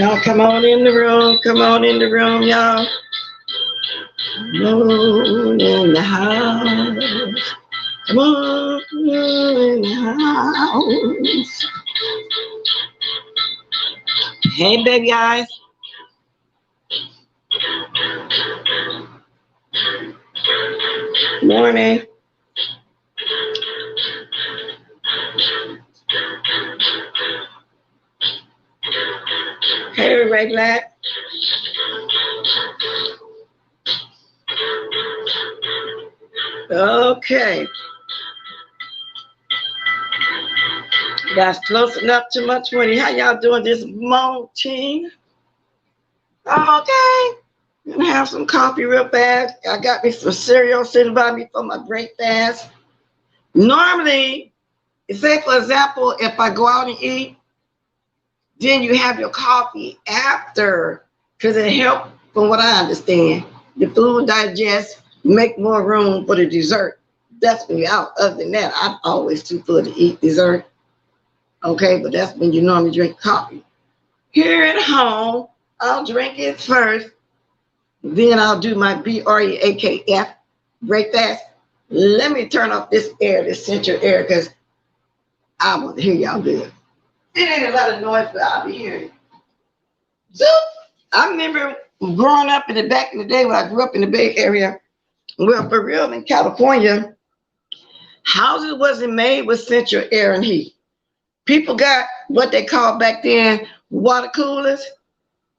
Y'all come on in the room. Come on in the room, y'all. Moon in the house. Come on in the house. Hey, baby eyes. Morning. Hey, Ray Black. Okay. That's close enough to my 20. How y'all doing this morning? Okay. Gonna have some coffee real fast. I got me some cereal sitting by me for my breakfast. Normally, say for example, if I go out and eat, then you have your coffee after, because it helps, from what I understand, the food digest, make more room for the dessert. That's when you're out. Other than that, I'm always too full to eat dessert. Okay, but that's when you normally drink coffee. Here at home, I'll drink it first. Then I'll do my BREAKF breakfast. Let me turn off this air, this central air, because I want to hear y'all good. It ain't a lot of noise, but I'll be hearing it. So I remember growing up in the back in the day when I grew up in the Bay Area. Well, for real, in California, houses wasn't made with central air and heat. People got what they called back then water coolers,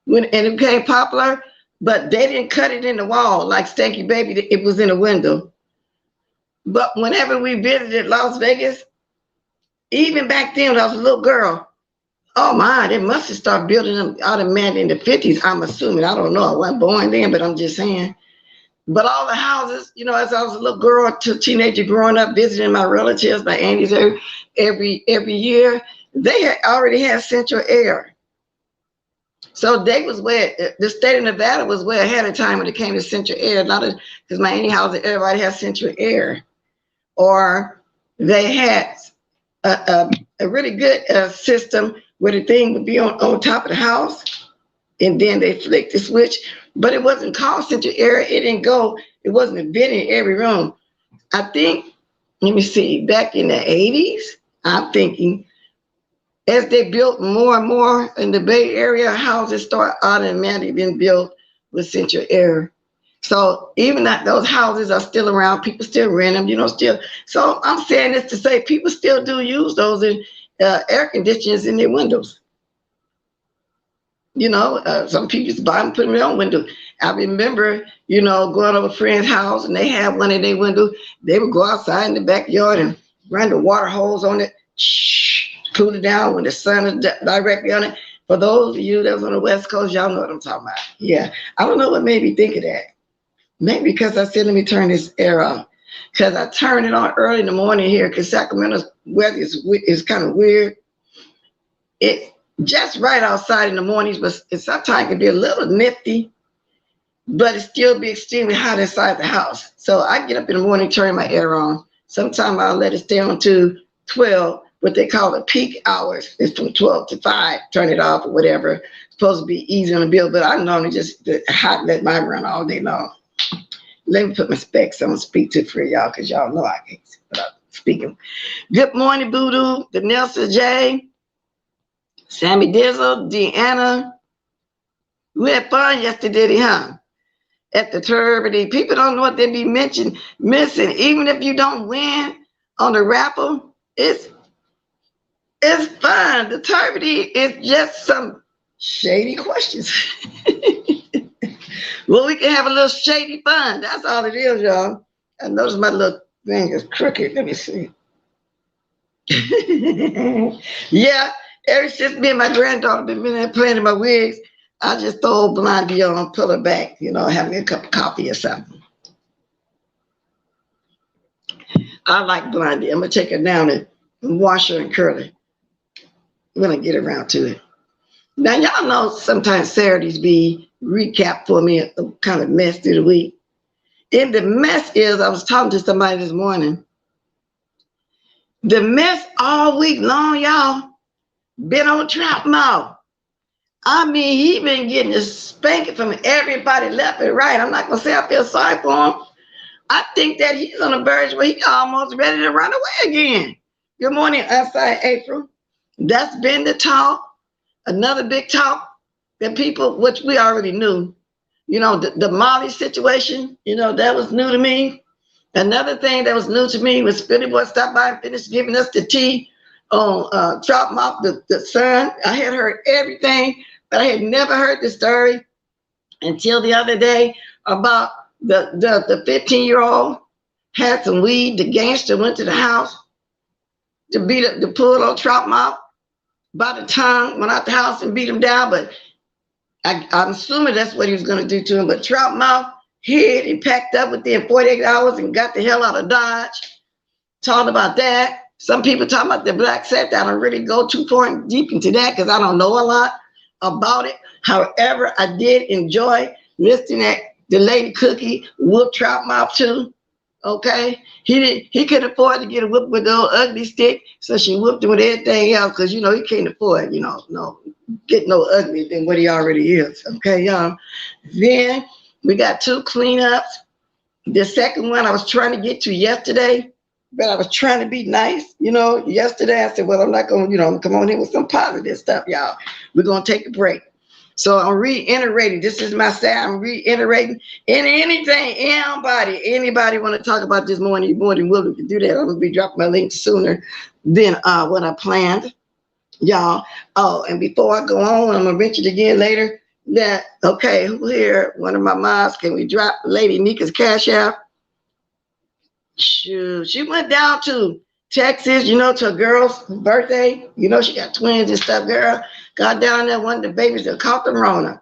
and it became popular, but they didn't cut it in the wall like Stanky Baby. It was in the window. But whenever we visited Las Vegas, even back then when I was a little girl, oh my, they must have started building them automatic in the 50s, I'm assuming. I don't know. I wasn't born then, but I'm just saying. But all the houses, you know, as I was a little girl to teenager growing up, visiting my relatives, my aunties every year, they had already had central air. So they was where the state of Nevada was way ahead of time when it came to central air. Not because my auntie house, everybody has central air, or they had a really good system where the thing would be on top of the house, and then they flicked the switch. But it wasn't called central air. It didn't go. It wasn't invented in every room. I think. Let me see. Back in the 80s, I'm thinking, as they built more and more in the Bay Area, houses start automatically being built with central air. So even that those houses are still around, people still rent them, you know, still. So I'm saying this to say people still do use those in air conditioners in their windows. You know, some people just buy them, put them in their own window. I remember, you know, going over a friend's house and they had one in their window. They would go outside in the backyard and run the water hose on it, cool it down when the sun is directly on it. For those of you that was on the West Coast, y'all know what I'm talking about. Yeah, I don't know what made me think of that. Maybe because I said, let me turn this air on. Because I turned it on early in the morning here because Sacramento's weather is kind of weird. It's just right outside in the mornings, but sometimes it can be a little nifty, but it still be extremely hot inside the house. So I get up in the morning, turn my air on. Sometimes I'll let it stay on to 12, what they call the peak hours. It's from 12 to 5, turn it off or whatever. It's supposed to be easy on the bill, but I normally just let mine run all day long. Let me put my specs on, speak to for y'all, because y'all know I can't without speaking. Good morning, Voodoo, the Nelson J, Sammy Dizzle, Deanna. We had fun yesterday, huh? At the Turbidity. People don't know what they be missing. Even if you don't win on the raffle, it's fun. The Turbidity is just some shady questions. Well, we can have a little shady fun. That's all it is, y'all. I notice my little thing is crooked. Let me see. Yeah, ever since me and my granddaughter been there playing in my wigs, I just throw old Blondie on, pull her back, you know, have me a cup of coffee or something. I like Blondie. I'm going to take her down and wash her and curl her. I'm going to get around to it. Now, y'all know sometimes Saturdays be recap for me, a kind of mess through the week. And the mess is, I was talking to somebody this morning. The mess all week long, y'all, been on Trout Mouth. I mean, he been getting a spanking from everybody left and right. I'm not gonna say I feel sorry for him. I think that he's on the verge where he's almost ready to run away again. Good morning, outside April. That's been the talk. Another big talk that people, which we already knew, you know, the Molly situation, you know, that was new to me. Another thing that was new to me was Philly Boy stopped by and finished giving us the tea on drop off the son. I had heard everything, but I had never heard the story until the other day about the 15-year-old had some weed. The gangster went to the house to beat up, to pull on Trout Mouth by the tongue, went out the house and beat him down. But I'm assuming that's what he was going to do to him. But Trout Mouth hid and packed up within 48 hours and got the hell out of Dodge. Talked about that. Some people talking about the black set. I don't really go too far deep into that because I don't know a lot about it. However, I did enjoy listening at the lady Cookie whoop Trout Mouth too. Okay, he could afford to get a whoop with the old ugly stick, so she whooped him with everything else because you know he can't afford, you know, get no ugly than what he already is. Okay, y'all. Then we got 2 cleanups. The second one I was trying to get to yesterday, but I was trying to be nice. You know, yesterday I said, well, I'm not going to, you know, come on in with some positive stuff, y'all. We're going to take a break. So I'm reiterating, this is my side, I'm reiterating, and anything, anybody want to talk about this morning, you're more than willing to do that. I'm going to be dropping my link sooner than what I planned, y'all. Oh, and before I go on, I'm going to mention again later that, okay, who here, one of my moms, can we drop Lady Nika's Cash App? Shoot, she went down to Texas, you know, to a girl's birthday. You know, she got twins and stuff, girl. Got down there, one of the babies that caught the Rona.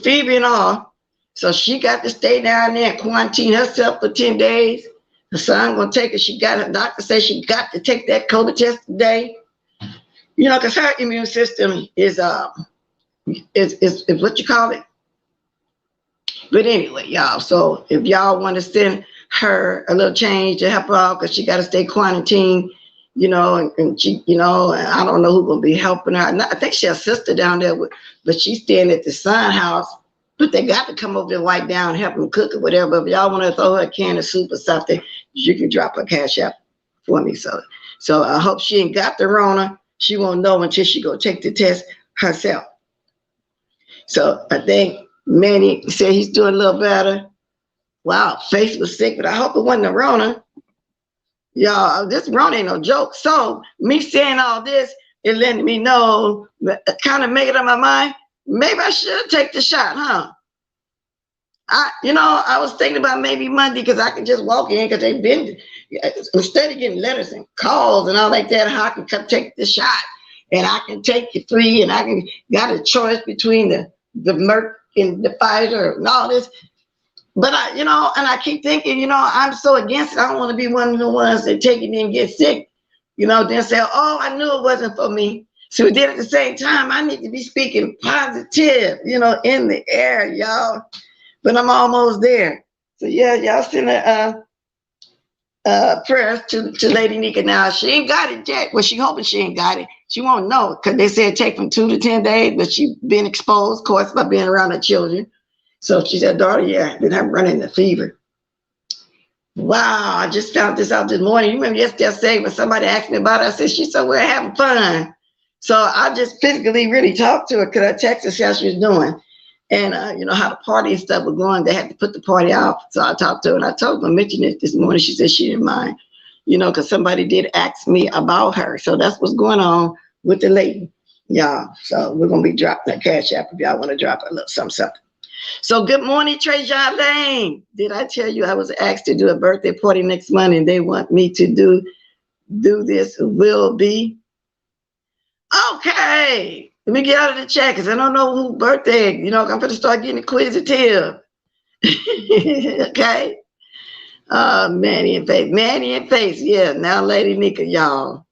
Phoebe and all. So she got to stay down there and quarantine herself for 10 days. Her son gonna take it. She got, her doctor said she got to take that COVID test today. You know, because her immune system is what you call it. But anyway, y'all, so if y'all want to send her a little change to help her out because she got to stay quarantined, you know, and she, you know, I don't know who's going to be helping her. I think she has a sister down there, but she's staying at the son house. But they got to come over there, wipe down, help them cook or whatever. But if y'all want to throw her a can of soup or something, you can drop her Cash App for me. So I hope she ain't got the Rona. She won't know until she go take the test herself. So I think Manny said he's doing a little better. Wow, face was sick, but I hope it wasn't the Rona. Y'all, this Rona ain't no joke. So me saying all this, it letting me know, kind of make it up my mind, maybe I should take the shot, huh? I was thinking about maybe Monday because I can just walk in because they've been, instead of getting letters and calls and all like that, how I can come take the shot and I can take it free and I can got a choice between the Merck and the Pfizer and all this. But and I keep thinking, I'm so against it. I don't want to be one of the ones that take it and get sick, then say, oh, I knew it wasn't for me. So then at the same time, I need to be speaking positive, in the air, y'all. But I'm almost there. So yeah, y'all send prayers to Lady Nika now. She ain't got it yet. Well, she hoping she ain't got it. She won't know because they said take from 2 to 10 days, but she been exposed, of course, by being around her children. So she said, daughter, yeah, been running the fever. Wow, I just found this out this morning. You remember yesterday I said when somebody asked me about it, I said, she's somewhere having fun. So I just physically really talked to her because I texted her how she was doing. And, how the party and stuff was going. They had to put the party off. So I talked to her and I told her, I mentioned it this morning. She said she didn't mind, because somebody did ask me about her. So that's what's going on with the lady, y'all. So we're going to be dropping that Cash App if y'all want to drop a little something. So good morning, Trejon Lane. Did I tell you I was asked to do a birthday party next month and they want me to do this? Will be. Okay. Let me get out of the chat because I don't know who birthday. I'm going to start getting inquisitive. Okay. Manny and Face. Yeah, now Lady Nika, y'all.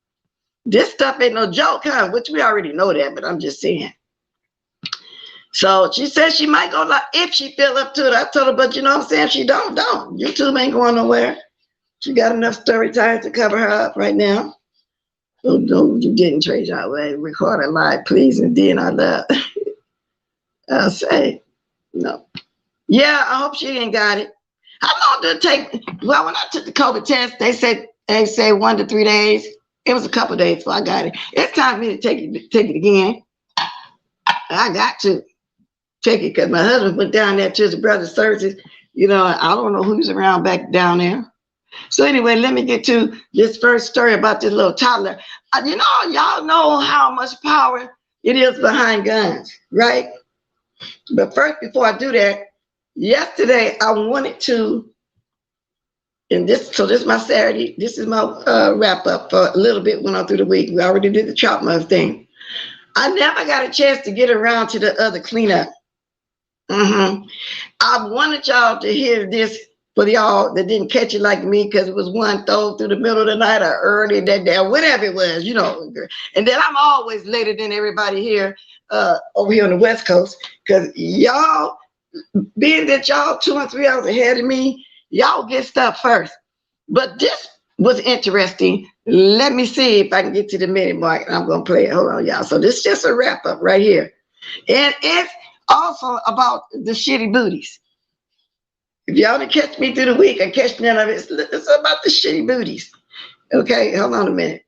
This stuff ain't no joke, huh? Which we already know that, but I'm just saying. So she said she might go live if she feel up to it. I told her, but you know what I'm saying? She don't. YouTube ain't going nowhere. She got enough story time to cover her up right now. Oh, no, you didn't trade your way. Record a live, please, and then I love. I'll say, no. Yeah, I hope she didn't got it. How long did it take? Well, when I took the COVID test, they said 1 to 3 days. It was a couple of days before I got it. It's time for me to take it again. I got to take it because my husband went down there to his brother's services. You know, I don't know who's around back down there. So anyway, let me get to this first story about this little toddler. You know, y'all know how much power it is behind guns, right? But first, before I do that, yesterday I wanted to, and this is my Saturday. This is my wrap up for a little bit. Went on through the week. We already did the chop month thing. I never got a chance to get around to the other cleanup. I wanted y'all to hear this for y'all that didn't catch it like me, because it was one thrown through the middle of the night or early that day, whatever it was, you know. And then I'm always later than everybody here over here on the West Coast, because y'all, being that y'all 2 or 3 hours ahead of me, y'all get stuff first. But this was interesting. Let me see if I can get to the minute mark. I'm going to play it. Hold on, y'all. So this is just a wrap up right here. And it's also about the shitty booties. If y'all didn't catch me through the week and catch none of it, it's about the shitty booties. Okay, hold on a minute.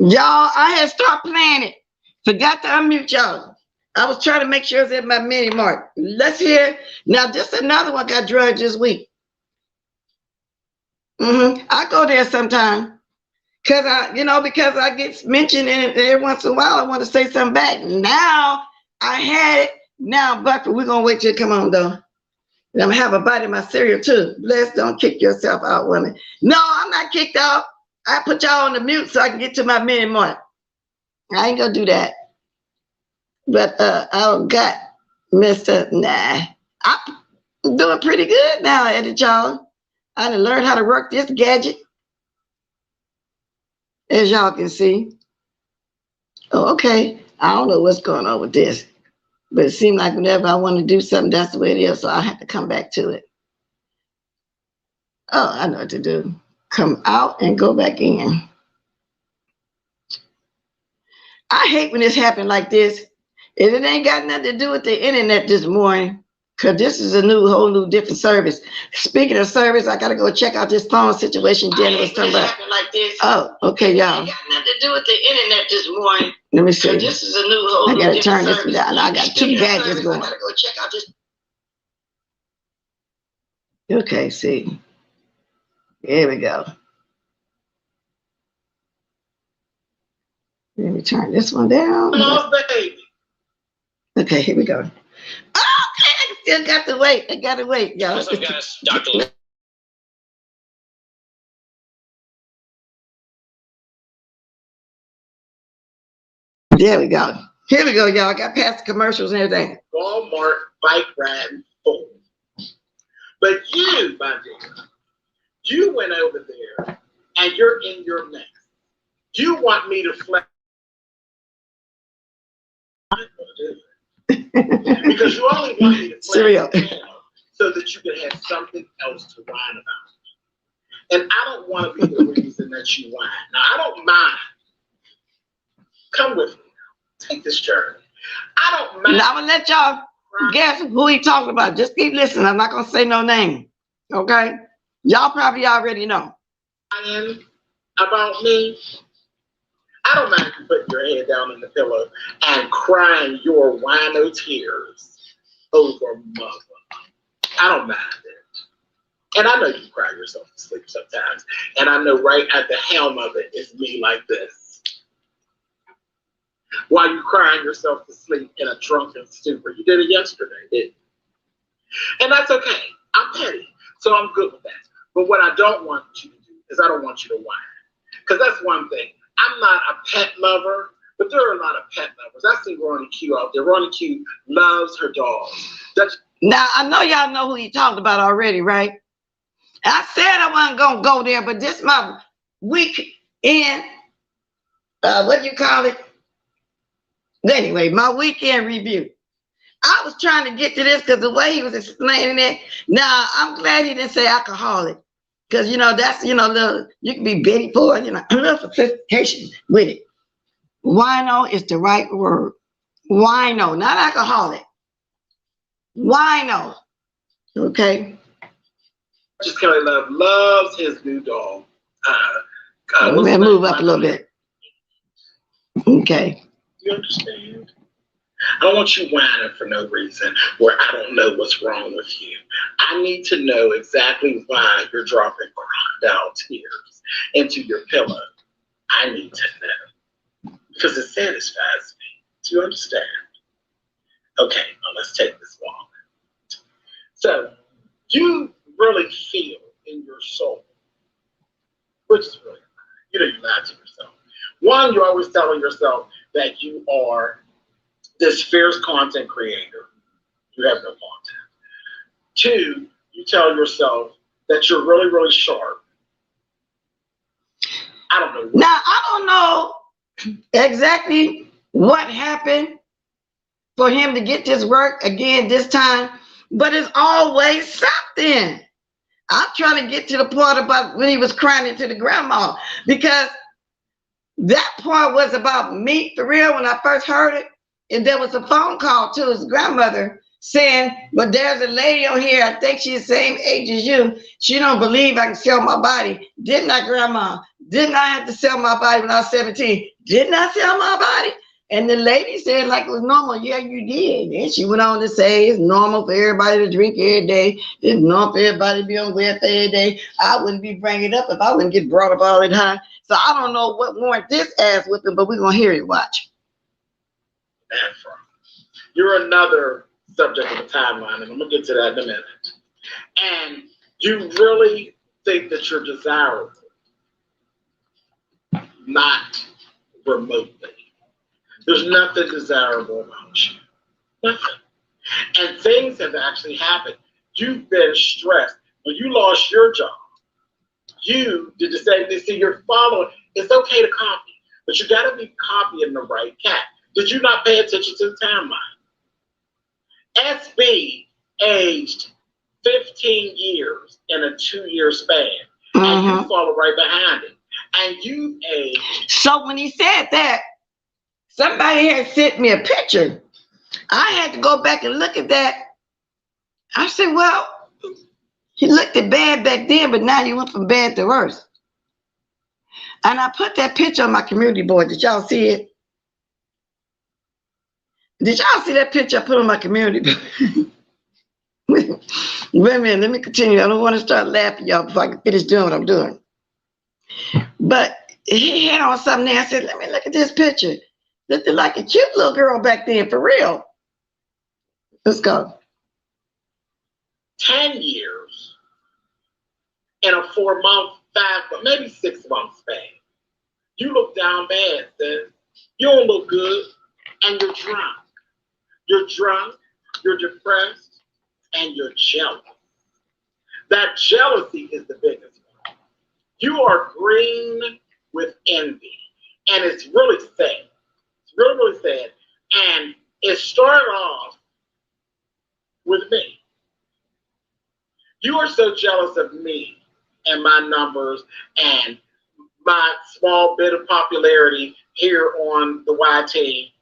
Y'all, I had stopped playing it. Forgot to unmute y'all. I was trying to make sure it's at my mini mark. Let's hear. Now, just another one got drugged this week. I go there sometime because I get mentioned in it every once in a while. I want to say something back. Now I had it. Now, Buffett, we're gonna wait till you come on though. And I'm gonna have a bite of my cereal too. Bless, don't kick yourself out, woman. No, I'm not kicked out. I put y'all on the mute so I can get to my minute mark. I ain't gonna do that. But I got Mr. Nah. I'm doing pretty good now at it, y'all. I done learned how to work this gadget, as y'all can see. Oh, okay. I don't know what's going on with this, but it seemed like whenever I want to do something, that's the way it is. So I have to come back to it. Oh, I know what to do. Come out and go back in. I hate when this happens like this. And it ain't got nothing to do with the internet this morning, because this is a whole new different service. Speaking of service, I got to go check out this phone situation Jenny was talking about. Like this. Oh, okay, y'all. It ain't got nothing to do with the internet this morning. Let me see. This is a whole new different service. I got to turn this down. I got 2 gadgets going. I got to go check out this. Okay, see. Here we go. Let me turn this one down. Okay, here we go. Okay, I still got to wait. I got to wait, y'all. What's up, guys? Dr. There we go. Here we go, y'all. I got past the commercials and everything. Walmart bike ride full. But you, my dear, you went over there and you're in your mess. You want me to flex. I'm not going to do it. Because you only want me to flex so that you can have something else to whine about. And I don't want to be the reason that you whine. Now, I don't mind. Come with me. Take this journey. I don't mind. Now, I'm going to let y'all guess who he talking about. Just keep listening. I'm not going to say no name. Okay? Y'all probably already know. About me. I don't mind you putting your head down on the pillow and crying your wino tears over mother. I don't mind it. And I know you cry yourself to sleep sometimes. And I know right at the helm of it is me like this. While you crying yourself to sleep in a drunken stupor. You did it yesterday, didn't you? And that's okay. I'm petty, so I'm good with that. But what I don't want you to do is I don't want you to whine. Because that's one thing. I'm not a pet lover, but there are a lot of pet lovers. I see Ronnie Q out there. Ronnie Q loves her dogs. Now, I know y'all know who he talked about already, right? I said I wasn't going to go there, but this my weekend, what do you call it? Anyway, my weekend review. I was trying to get to this because the way he was explaining it. Now, I'm glad he didn't say alcoholic. Because, you know, that's, you know, you can be Betty Ford, you know, a little sophistication with it. Wino is the right word. Wino, not alcoholic. Wino. Okay. Just Kelly Love loves his new dog. Let me move up a little bit. Okay. You understand? I don't want you whining for no reason where I don't know what's wrong with you. I need to know exactly why you're dropping crocodile tears into your pillow. I need to know because it satisfies me. Do you understand? Okay, well, let's take this walk. So you really feel in your soul, which is really, you lie to yourself. One, you're always telling yourself that you are this fierce content creator. You have no content. Two, you tell yourself that you're really, really sharp. I don't know. Now, I don't know exactly what happened for him to get this work again this time, but it's always something. I'm trying to get to the part about when he was crying into the grandma, because that part was about me for real when I first heard it. And there was a phone call to his grandmother saying, but there's a lady on here, I think she's the same age as you. She don't believe I can sell my body. Didn't I, Grandma? Didn't I have to sell my body when I was 17? Didn't I sell my body? And the lady said like it was normal. Yeah, you did. And she went on to say it's normal for everybody to drink every day. It's normal for everybody to be on welfare every day. I wouldn't be bringing it up if I wouldn't get brought up all the time. So I don't know what warrant this ass whipping, but we're going to hear it. Watch. From. You're another subject of the timeline, and I'm gonna get to that in a minute. And you really think that you're desirable, not remotely. There's nothing desirable about you. Nothing. And things have actually happened. You've been stressed. When you lost your job, you did the same thing. See, you're following. It's okay to copy, but you gotta be copying the right cat. Did you not pay attention to the timeline? SB aged 15 years in a 2-year span, and you follow right behind it. And you aged. So when he said that, somebody had sent me a picture. I had to go back and look at that. I said, well, he looked at bad back then, but now you went from bad to worse. And I put that picture on my community board. Did y'all see it? Did y'all see that picture I put on my community? Wait a minute, let me continue. I don't want to start laughing, y'all, before I can finish doing what I'm doing. But he had on something there. I said, let me look at this picture. Looked like a cute little girl back then, for real. Let's go. 10 years in a 4-month, 5, maybe 6-month span. You look down bad, sis. You don't look good, and you're drunk. You're drunk, you're depressed, and you're jealous. That jealousy is the biggest one. You are green with envy, and it's really sad. It's really, really sad. And it started off with me. You are so jealous of me and my numbers and my small bit of popularity here on the YT.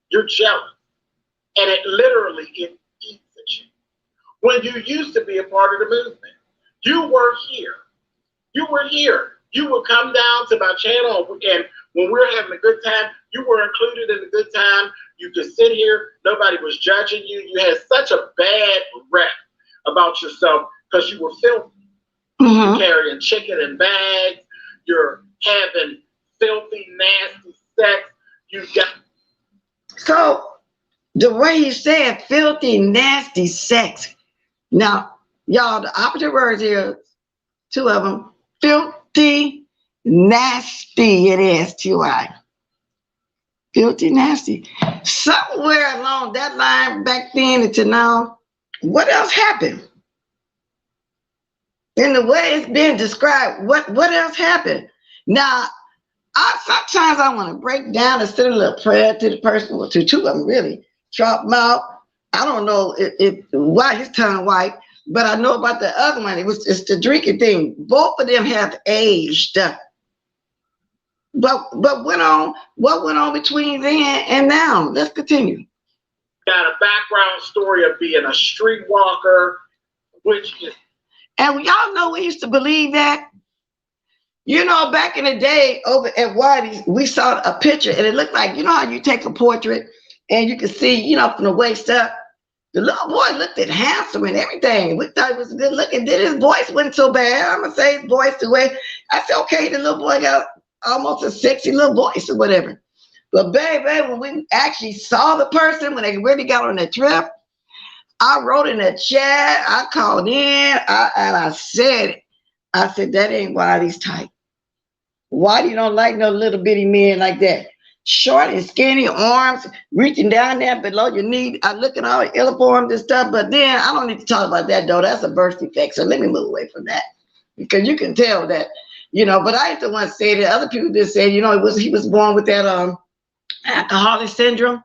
You're jealous. And it literally, it eats at you. When you used to be a part of the movement, you were here. You were here. You would come down to my channel, and when we're having a good time, you were included in the good time. You could sit here. Nobody was judging you. You had such a bad rep about yourself because you were filthy. You're carrying chicken in bags. You're having filthy, nasty sex. You got. So the way he said filthy, nasty sex, Now, y'all, the opposite words here, two of them, filthy, nasty, it is, T-Y. Filthy, nasty. Somewhere along that line back then until now, what else happened? In the way it's been described, what else happened? Now, sometimes I want to break down and send a little prayer to the person, or to two of them really, drop them out. I don't know why his tongue white, but I know about the other one. It's the drinking thing. Both of them have aged. But what went on between then and now? Let's continue. Got a background story of being a streetwalker, which is. And y'all know we used to believe that. You know, back in the day over at Whitey's, we saw a picture and it looked like, you know how you take a portrait and you can see, you know, from the waist up, the little boy looked at handsome and everything. We thought he was good looking. Then his voice wasn't so bad. I'm going to say his voice the way. I said, okay, the little boy got almost a sexy little voice or whatever. But baby, when we actually saw the person, when they really got on the trip, I wrote in the chat, I called in, and I said, that ain't Whitey's type. Whitey don't like no little bitty men like that. Short and skinny, arms reaching down there below your knee. I look at all the uniforms and stuff, but then I don't need to talk about that though. That's a birth defect. So let me move away from that. Because you can tell that, you know, but I ain't the one to say that. Other people just said, you know, he was born with that alcoholic syndrome.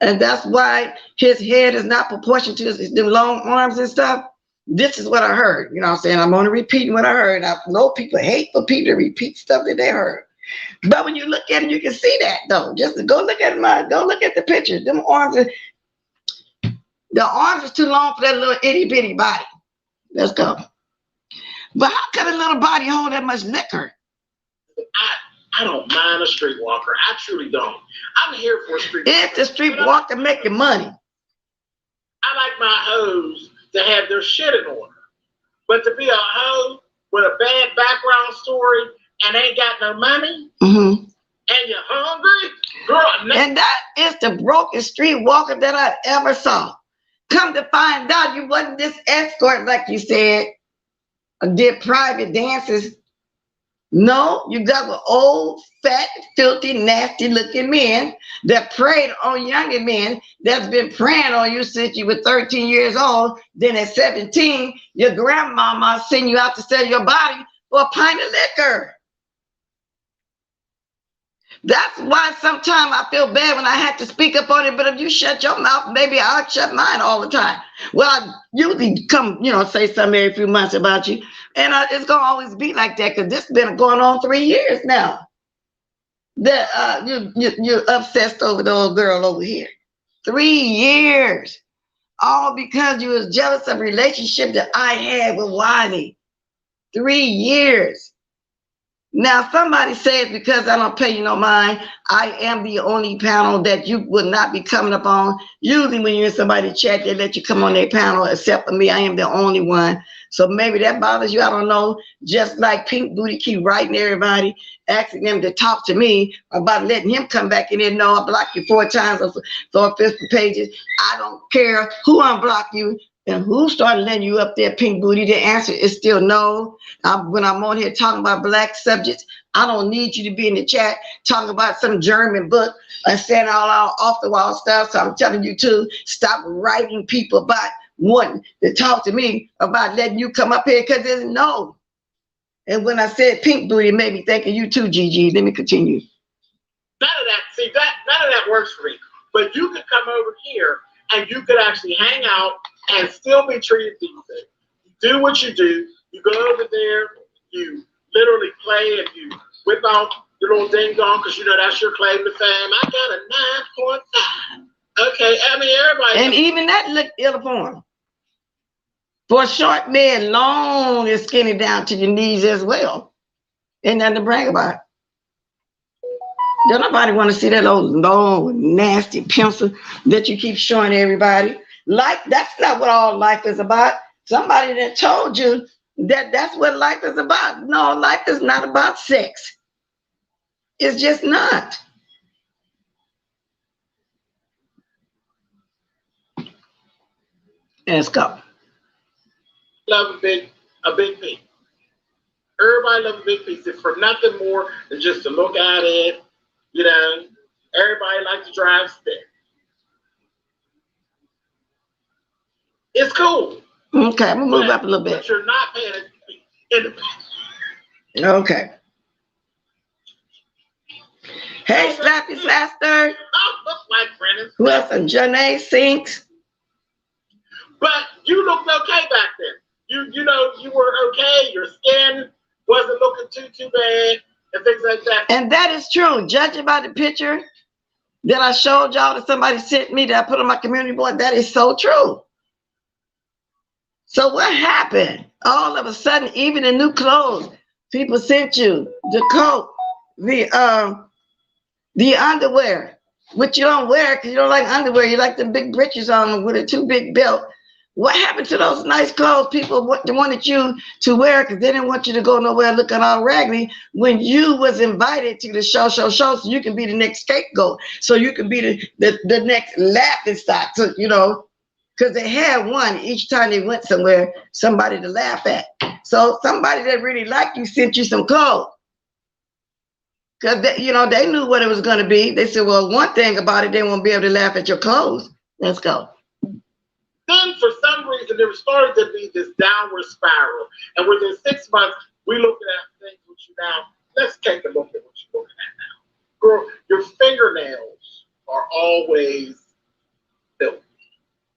And that's why his head is not proportioned to his long arms and stuff. This is what I heard. You know what I'm saying? I'm only repeating what I heard. I know people hate for people to repeat stuff that they heard. But when you look at it, you can see that though. Just go look at the pictures. The arms are too long for that little itty bitty body. Let's go. But how could a little body hold that much liquor? I don't mind a streetwalker. I truly don't. I'm here for a streetwalker. If the streetwalker making money. I like my hoes to have their shit in order. But to be a hoe with a bad background story and ain't got no money, and you're hungry, girl. And that is the brokest streetwalker that I ever saw. Come to find out, you wasn't this escort like you said, did private dances. No, you got with old, fat, filthy, nasty looking men that preyed on younger men that's been preying on you since you were 13 years old. Then at 17, your grandmama sent you out to sell your body for a pint of liquor. That's why sometimes I feel bad when I have to speak up on it. But if you shut your mouth, maybe I'll shut mine all the time. Well, I usually come, you know, say something every few months about you. And it's going to always be like that because this has been going on 3 years now. That you're obsessed over the old girl over here. 3 years. All because you was jealous of a relationship that I had with Wiley. 3 years. Now, somebody says because I don't pay you no mind, I am the only panel that you would not be coming up on. Usually when you're in somebody's chat, they let you come on their panel, except for me. I am the only one. So maybe that bothers you. I don't know. Just like Pink Booty keep writing everybody, asking them to talk to me about letting him come back in there. No, I blocked you 4 times on 50 pages. I don't care who unblocked you. And who started letting you up there, Pink Booty? The answer is still no. When I'm on here talking about black subjects, I don't need you to be in the chat talking about some German book and saying all off the wall stuff. So I'm telling you to stop writing people about wanting to talk to me about letting you come up here because there's no. And when I said Pink Booty, it made me think of you too, Gigi. Let me continue. None of that works for me. But you could come over here and you could actually hang out and still be treated decent. You do what you do. You go over there, you literally play and you whip out your little ding dong because you know that's your claim to fame. I got a 9.5. Okay, I mean everybody. And even that looked ill-informed. For a short man, long and skinny down to your knees as well. Ain't nothing to brag about. Don't nobody want to see that old long, nasty pencil that you keep showing everybody. Like, that's not what all life is about. Somebody that told you that that's what life is about. No, life is not about sex. It's just not. Let's go. love a big piece. Everybody loves a big piece. It's for nothing more than just to look at it. You know, everybody likes to drive stick. It's cool. Okay, I'm gonna move up a little bit. But you're not paying it. Okay. Hey, Slappy Slaster. Like Brennan. Who else? And Janae Sinks. But you looked okay back then. You know, you were okay. Your skin wasn't looking too bad and things like that. And that is true. Judging by the picture that I showed y'all that somebody sent me that I put on my community board, that is so true. So what happened? All of a sudden, even in new clothes, people sent you the coat, the underwear, which you don't wear because you don't like underwear. You like the big breeches on with a too big belt. What happened to those nice clothes people wanted you to wear because they didn't want you to go nowhere looking all raggedy when you was invited to the show so you can be the next scapegoat, so you can be the next laughing stock, so, you know, because they had one each time they went somewhere, somebody to laugh at. So somebody that really liked you sent you some clothes. Because, you know, they knew what it was going to be. They said, well, one thing about it, they won't be able to laugh at your clothes. Let's go. Then, for some reason, there started to be this downward spiral. And within 6 months, we looking at things with you now. Let's take a look at what you're looking at now. Girl, your fingernails are always filthy.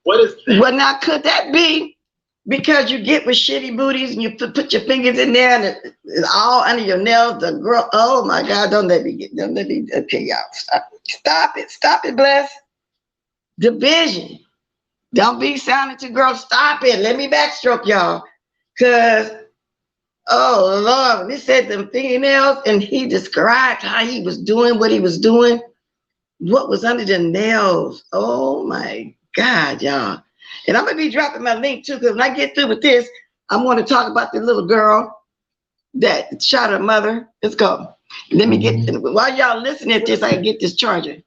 What is that? Well, now, could that be because you get with shitty booties and you put your fingers in there and it's all under your nails? The girl, oh my God, don't let me, okay, y'all, stop it, bless. Division. Don't be sounding to girls, stop it. Let me backstroke y'all. Because, oh Lord, he said them fingernails and he described how he was doing what he was doing. What was under the nails? Oh my God, y'all. And I'm going to be dropping my link too, because when I get through with this, I'm going to talk about the little girl that shot her mother. Let's go. Let me get, while y'all listening to this, I can get this charger.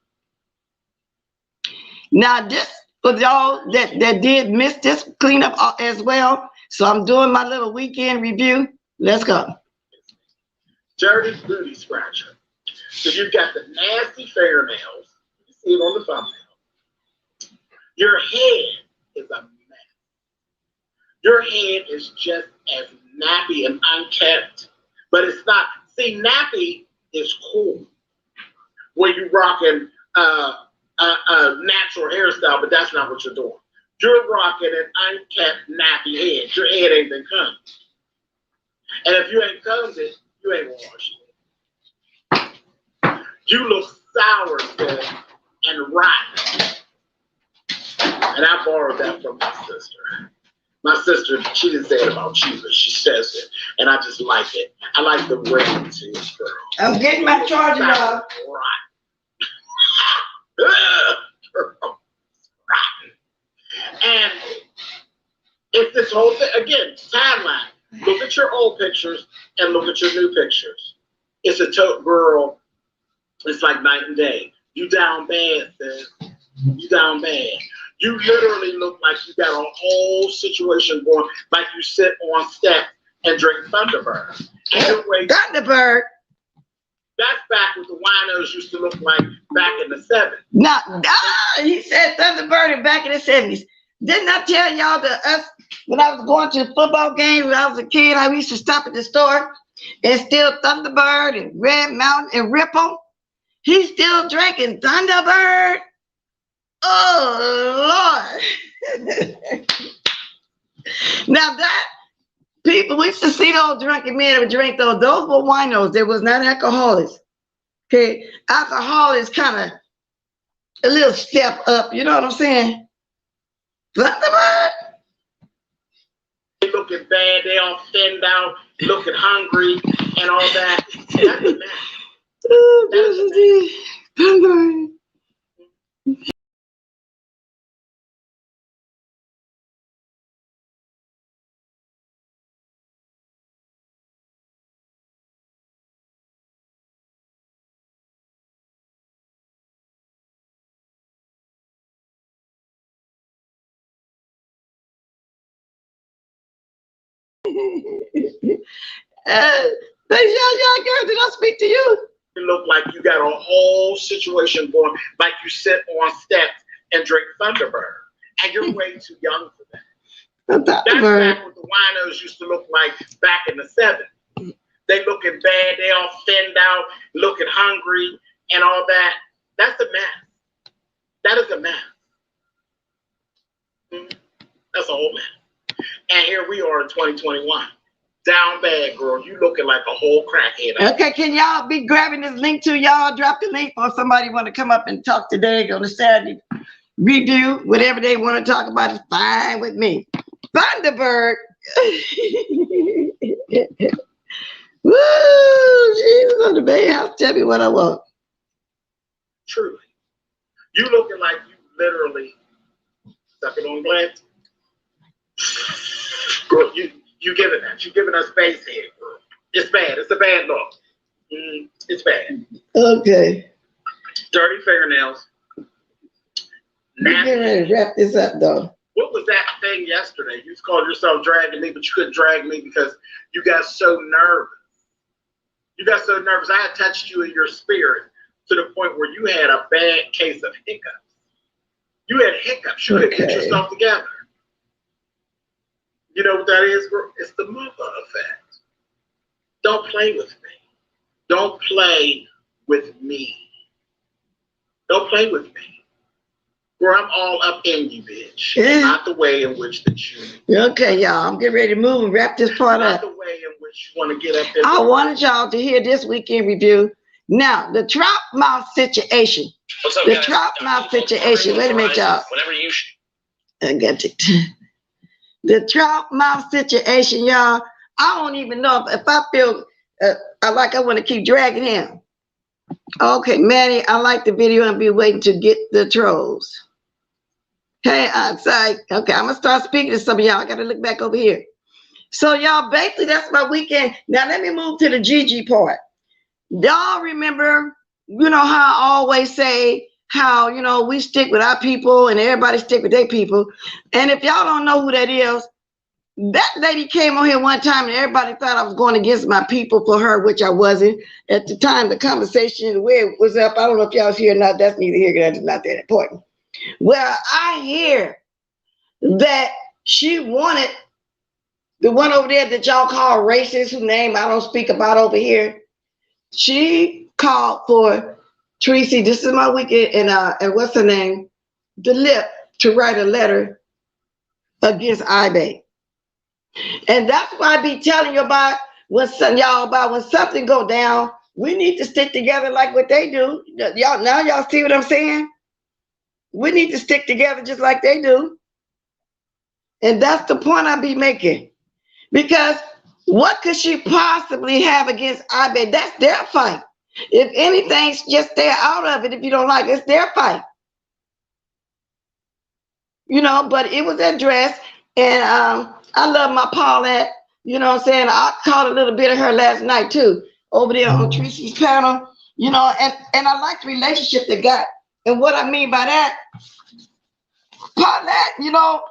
Now, this for y'all that did miss this cleanup as well. So I'm doing my little weekend review. Let's go. Dirty booty scratcher. So you've got the nasty fingernails. You see it on the thumbnail. Your head is a mess. Your head is just as nappy and unkept, but it's not. See, nappy is cool when you're rocking a natural hairstyle, but that's not what you're doing. You're rocking an unkept, nappy head. Your head ain't been combed. And if you ain't combed it, you ain't washed it. You look sour, sis, and rotten. And I borrowed that from my sister. My sister, she didn't say it about you, but she says it. And I just like it. I like the way it is, girl. I'm getting my charger off. And it's this whole thing, again, timeline. Look at your old pictures and look at your new pictures. It's a girl, it's like night and day. You down bad, sis. You down bad. You literally look like you got a whole situation going, like you sit on steps and drink Thunderbird. Thunderbird? That's back what the winos used to look like back in the 70s. No, he said Thunderbird back in the 70s. Didn't I tell y'all that us, when I was going to football games when I was a kid, I used to stop at the store and steal Thunderbird and Red Mountain and Ripple? He's still drinking Thunderbird. Oh, Lord. Now that, people, we used to see those drunken men that would drink those. Those were winos. They was not alcoholics. Okay, alcohol is kind of a little step up. You know what I'm saying? Thunderbird. They looking bad. They all thinned out, looking hungry, and all that. That's the man. Thunderbird. Y'all girl, did I speak to you? You look like you got a whole situation going, like you sit on steps and drink Thunderbird, and you're way too young for that. That's back what the winos used to look like back in the 70s. They looking bad, they all thinned out, looking hungry, and all that. That's a mess. That is a mess. That's a whole mess. And here we are in 2021. Down bad, girl. You looking like a whole crackhead. Okay, can y'all be grabbing this link too? Y'all drop the link for somebody want to come up and talk today on the Saturday review. Whatever they want to talk about is fine with me. Thunderbird. Woo! Jesus on the Bay House. Tell me what I want. Truly. You looking like you literally sucking on glass. Girl, you giving that. You giving us face head, girl. It's bad. It's a bad look. It's bad. Okay. Dirty fingernails. We're getting ready to wrap this up, though. What was that thing yesterday? You called yourself dragging me, but you couldn't drag me because you got so nervous. You got so nervous. I had touched you in your spirit to the point where you had a bad case of hiccups. You had hiccups. You couldn't get yourself together. You know what that is, girl? It's the mother effect. Don't play with me. Don't play with me. Don't play with me. Girl, I'm all up in you, bitch. Yeah. Not the way in which that you. Okay, y'all. I'm getting ready to move and wrap this part Not up. the way in which you want to get up there. I wanted y'all to hear this weekend review. Now, the trout mouth situation. What's up, The guys? trout mouth situation. Wait a minute, y'all. Whenever you I got it. The trout mouth situation, y'all. I don't even know if I feel I want to keep dragging him. Okay, Maddie, I like the video and be waiting to get the trolls. Hey, outside. Okay, I'm gonna start speaking to some of y'all. I gotta look back over here. So, y'all, basically, that's my weekend. Now, let me move to the Gigi part. Y'all remember, you know how I always say how, you know, we stick with our people and everybody stick with their people. And if y'all don't know who that is, that lady came on here one time and everybody thought I was going against my people for her, which I wasn't. At the time, the conversation, the way it was up, I don't know if y'all was here or not. That's neither here, that's not that important. Well, I hear that she wanted the one over there that y'all call racist, whose name I don't speak about over here. She called for Tracy, this is my weekend, and what's her name? The Lip, to write a letter against IBay. And that's why I be telling you about when something go down, we need to stick together like what they do. Y'all see what I'm saying? We need to stick together just like they do. And that's the point I be making. Because what could she possibly have against IBay? That's their fight. If anything, just stay out of it if you don't like it. It's their fight. You know, but it was addressed. And I love my Paulette. You know what I'm saying? I caught a little bit of her last night, too, over there on Tracy's panel. You know, and I like the relationship they got. And what I mean by that, Paulette, you know,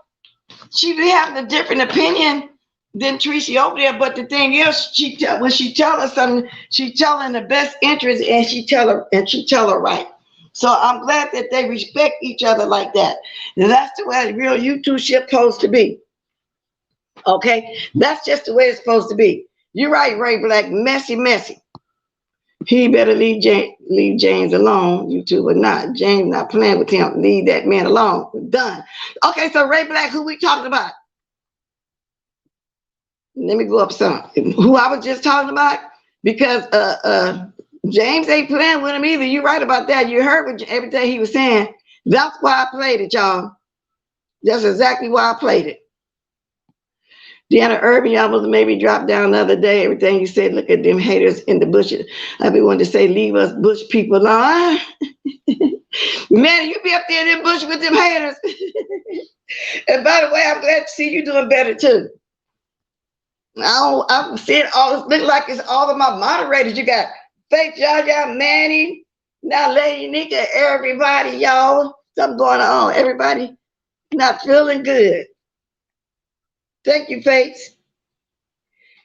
she be having a different opinion than Tracy over there. But the thing is, when she tell her something, she tell her in the best interest, and she tell her right. So I'm glad that they respect each other like that. And that's the way a real YouTube shit supposed to be. Okay, that's just the way it's supposed to be. You're right, Ray Black. Messy. He better leave James alone, YouTube or not. James not playing with him. Leave that man alone. We're done. Okay, so Ray Black, who we talking about? Let me go up some. Who I was just talking about? Because James ain't playing with him either. You're right about that. You heard everything he was saying. That's why I played it, y'all. That's exactly why I played it. Deanna Urban, y'all was maybe dropped down the other day. Everything you said, look at them haters in the bushes. I be wanting to say, leave us bush people alone. Man, you be up there in the bush with them haters. And by the way, I'm glad to see you doing better too. I'm seeing all this, look like it's all of my moderators. You got Faith, y'all, Manny, now Lady Nika, everybody, y'all. Something going on. Everybody not feeling good. Thank you, Faith.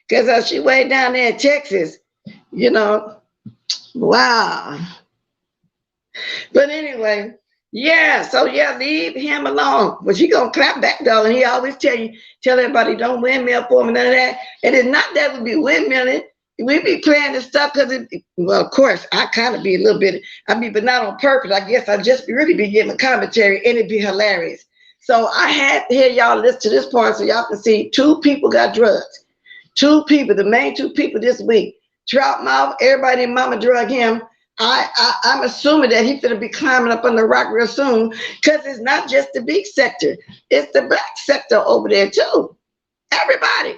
because she way down there in Texas, you know. Wow. But anyway, yeah, so yeah, leave him alone. But she gonna clap back though, and he always tell everybody don't windmill for him and none of that. And it's not that we be windmilling. We be playing this stuff because well, of course, I kind of be a little bit, but not on purpose. I guess I just really be giving commentary and it'd be hilarious. So I had to hear y'all listen to this part so y'all can see 2 people got drugs. 2 people, the main 2 people this week. Trout Mouth, everybody and mama drug him. I'm assuming that he's gonna be climbing up on the rock real soon, because it's not just the big sector, it's the black sector over there too. Everybody.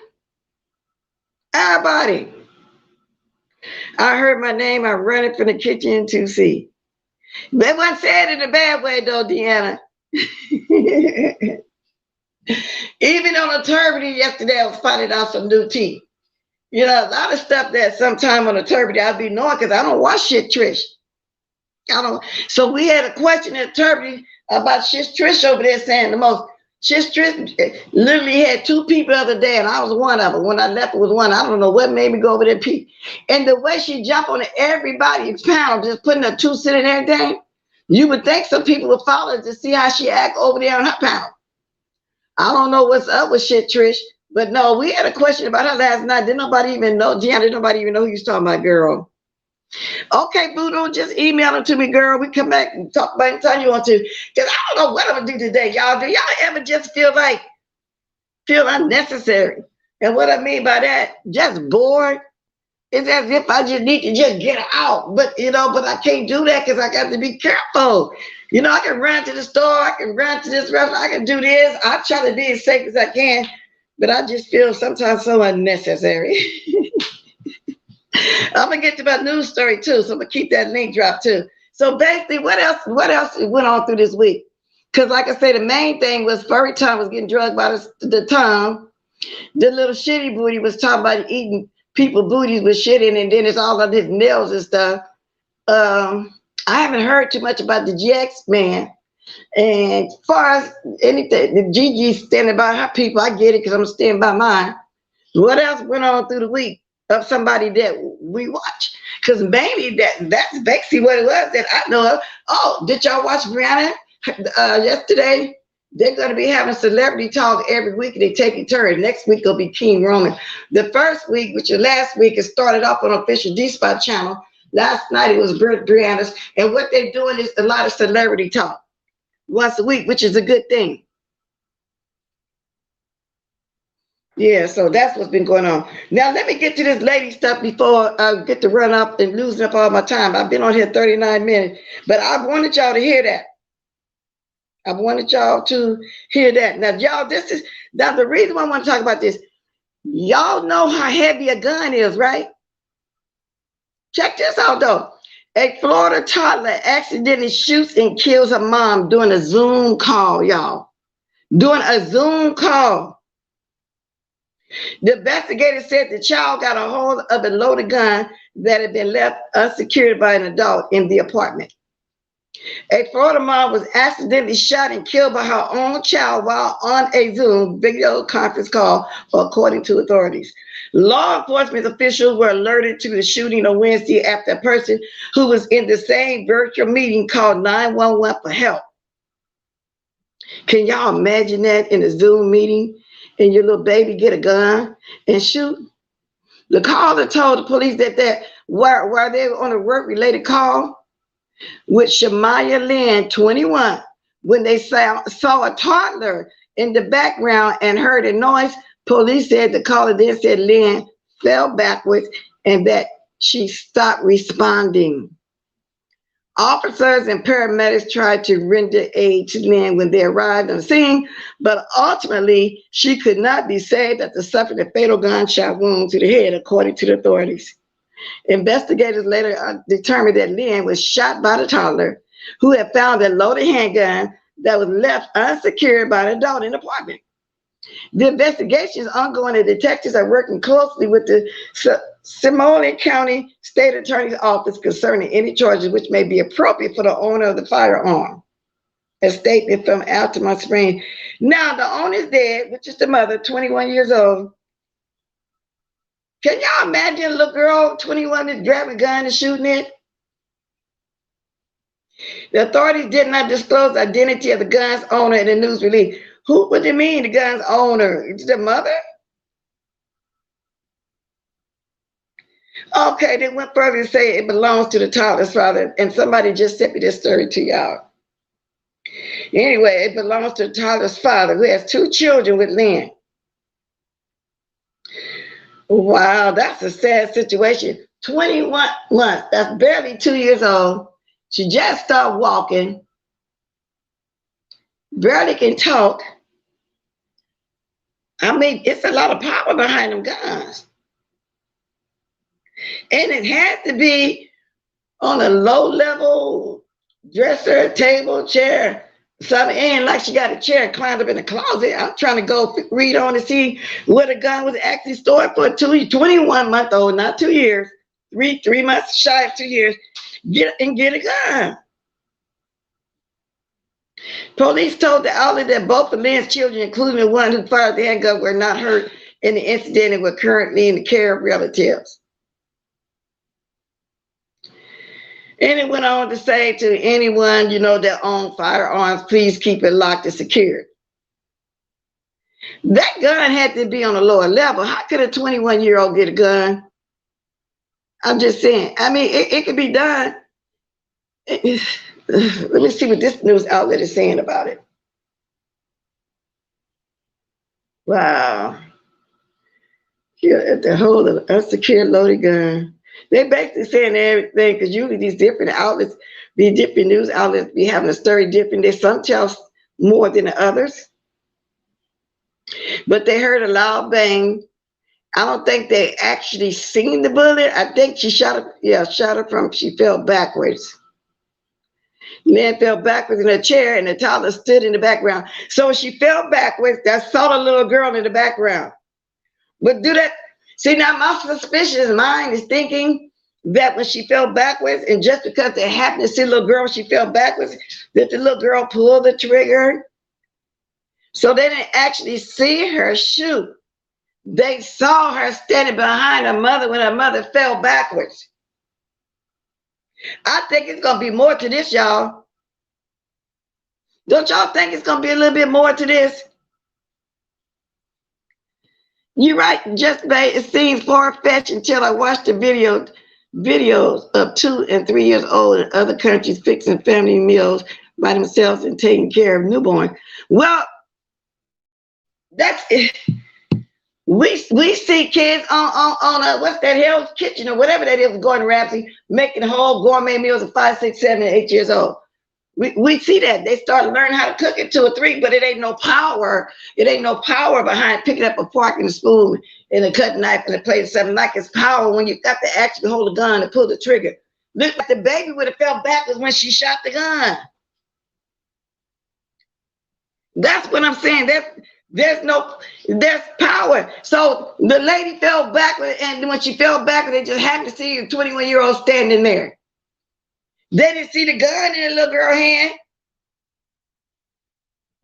I heard my name, I'm running from the kitchen to see. That wasn't said in a bad way though, Deanna. Even on a turbidity yesterday, I was finding out some new tea. You know, a lot of stuff that sometime on a turbidity I'll be knowing because I don't watch shit, Trish. I don't. So we had a question at turbidity about Shish Trish over there saying the most. Shish Trish literally had 2 people the other day, and I was one of them. When I left, it was one. I don't know what made me go over there, Pete. And the way she jumped on everybody's panel, just putting a 2 cent in everything, you would think some people would follow to see how she act over there on her panel. I don't know what's up with shit, Trish. But no, we had a question about her last night. Didn't nobody even know, Gianna, didn't nobody even know who you was talking about, girl. Okay, boo, don't just email them to me, girl. We come back and talk about it anytime you want to. Because I don't know what I'm going to do today, y'all. Do y'all ever just feel unnecessary? And what I mean by that, just bored. It's as if I just need to just get out. But, but I can't do that because I got to be careful. I can run to the store. I can run to this restaurant. I can do this. I try to be as safe as I can. But I just feel sometimes so unnecessary. I'm gonna get to my news story too, so I'm gonna keep that link drop too. So basically, what else went on through this week? Because like I say, the main thing was Furry Tom was getting drugged by the Tom. The little shitty booty was talking about eating people booties with shit in, and then it's all on his nails and stuff. I haven't heard too much about the GX man. And as far as anything, the Gigi standing by her people, I get it because I'm standing by mine. What else went on through the week of somebody that we watch? Because maybe that's basically what it was that I know of. Oh, did y'all watch Brianna yesterday? They're going to be having celebrity talk every week. They take a turn. Next week will be King Roman. The first week, which is last week, it started off on official D-Spot channel. Last night it was Brianna's. And what they're doing is a lot of celebrity talk once a week, which is a good thing. Yeah, so that's what's been going on. Now, let me get to this lady stuff before I get to run up and losing up all my time. I've been on here 39 minutes, but I wanted y'all to hear that. I wanted y'all to hear that. Now, y'all, the reason why I want to talk about this, y'all know how heavy a gun is, right? Check this out, though. A Florida toddler accidentally shoots and kills her mom during a Zoom call, y'all. During a Zoom call. The investigator said the child got a hold of a loaded gun that had been left unsecured by an adult in the apartment. A Florida mom was accidentally shot and killed by her own child while on a Zoom video conference call, according to authorities. Law enforcement officials were alerted to the shooting on Wednesday after a person who was in the same virtual meeting called 911 for help. Can y'all imagine that in a Zoom meeting and your little baby get a gun and shoot? The caller told the police that while they were on a work-related call with Shamaya Lynn, 21, when they saw a toddler in the background and heard a noise, police said the caller then said Lynn fell backwards and that she stopped responding. Officers and paramedics tried to render aid to Lynn when they arrived on the scene, but ultimately she could not be saved after suffering a fatal gunshot wound to the head, according to the authorities. Investigators later determined that Lynn was shot by the toddler, who had found a loaded handgun that was left unsecured by an adult in the apartment. The investigation is ongoing and detectives are working closely with the Seminole County State Attorney's Office concerning any charges which may be appropriate for the owner of the firearm. A statement from Altamont Springs. Now, the owner is dead, which is the mother, 21 years old. Can y'all imagine a little girl, 21, is grabbing a gun and shooting it? The authorities did not disclose the identity of the gun's owner in the news release. What do you mean, the gun's owner? It's the mother? Okay, they went further to say it belongs to the toddler's father, and somebody just sent me this story to y'all. Anyway, it belongs to the toddler's father, who has 2 children with Lynn. Wow, that's a sad situation. 21 months, that's barely 2 years old. She just started walking, barely can talk. I mean, it's a lot of power behind them guns. And it has to be on a low level dresser, table, chair, something. Ain't like she got a chair and climbed up in the closet. I'm trying to go read on to see where the gun was actually stored for a 21-month-old, not 2 years, three months shy of 2 years. Get a gun. Police told the outlet that both of Lynn's children, including the one who fired the handgun, were not hurt in the incident and were currently in the care of relatives. And it went on to say to anyone, that owns firearms, please keep it locked and secured. That gun had to be on a lower level. How could a 21-year-old get a gun? I'm just saying. I mean, it could be done. Let me see what this news outlet is saying about it. Wow. Here at the hold of an unsecured loaded gun. They're basically saying everything, because usually these different outlets, these different news outlets be having a story different. They some tell more than the others. But they heard a loud bang. I don't think they actually seen the bullet. I think she shot her from, she fell backwards. Lynn fell backwards in her chair and the toddler stood in the background. So she fell backwards, that saw the little girl in the background. But see, now my suspicious mind is thinking that when she fell backwards, and just because they happened to see the little girl, she fell backwards, that the little girl pulled the trigger. So they didn't actually see her shoot. They saw her standing behind her mother when her mother fell backwards. I think it's going to be more to this, y'all. Don't y'all think it's going to be a little bit more to this? You're right, just it seems far-fetched until I watched the videos of 2 and 3 years old in other countries fixing family meals by themselves and taking care of newborn. Well, that's it. We see kids on what's that, Hell's Kitchen or whatever that is, Gordon Ramsay, making whole gourmet meals at 5, 6, 7, and 8 years old. We see that. They start learning how to cook at 2 or 3, but it ain't no power. It ain't no power behind picking up a fork and a spoon and a cutting knife and a plate of something. Like it's power when you got to actually hold a gun and pull the trigger. Look like the baby would have fell backwards when she shot the gun. That's what I'm saying. There's power. So the lady fell backwards, and when she fell backwards, they just happened to see a 21-year-old standing there. They didn't see the gun in the little girl's hand.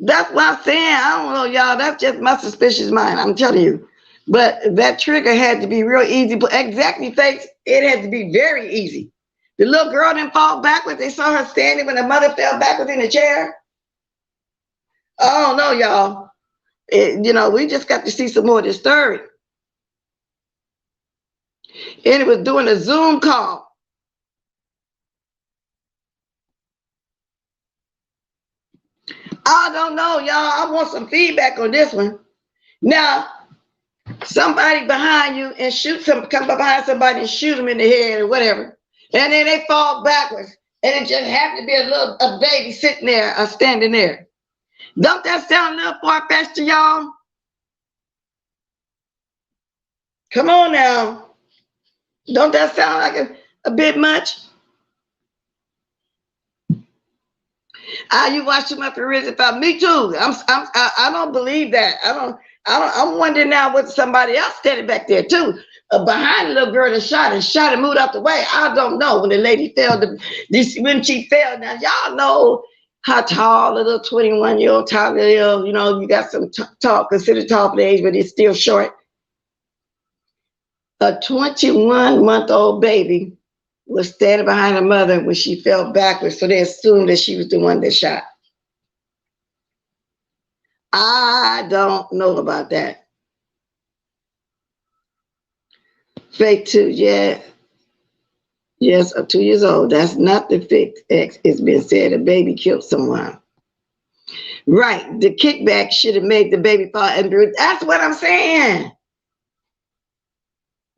That's what I'm saying. I don't know, y'all. That's just my suspicious mind. I'm telling you. But that trigger had to be real easy. But exactly, thanks. It had to be very easy. The little girl didn't fall backwards. They saw her standing when the mother fell backwards in the chair. I don't know, y'all. We just got to see some more of this story. And it was doing a Zoom call. I don't know, y'all. I want some feedback on this one. Now, somebody behind you and come behind somebody and shoot them in the head or whatever. And then they fall backwards. And it just happened to be a baby sitting there or standing there. Don't that sound a little far-fetched to y'all? Come on now. Don't that sound like a bit much? You watch too much for reason about me too. I don't believe that. I'm wondering now what somebody else standing back there too, behind the little girl that shot and moved out the way. I don't know when the lady fell. When she fell, now y'all know how tall a little 21-year-old Toddler is. You got some tall, considered tall for the age, but it's still short. A 21-month-old baby was standing behind her mother when she fell backwards, so they assumed that she was the one that shot. I don't know about that. Fake 2, yeah. Yes, 2 years old. That's not the fake X. It's been said a baby killed someone. Right. The kickback should have made the baby fall and bruise. That's what I'm saying.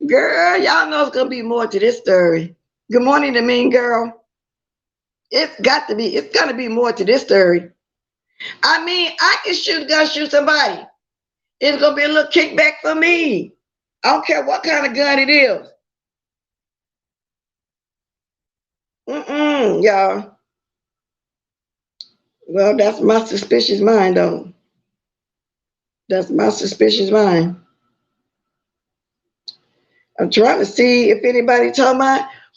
Girl, y'all know it's going to be more to this story. Good morning, the mean girl. It's going to be more to this story. I mean, I can shoot somebody. It's going to be a little kickback for me. I don't care what kind of gun it is. Y'all. Well, that's my suspicious mind, though. That's my suspicious mind. I'm trying to see if anybody told me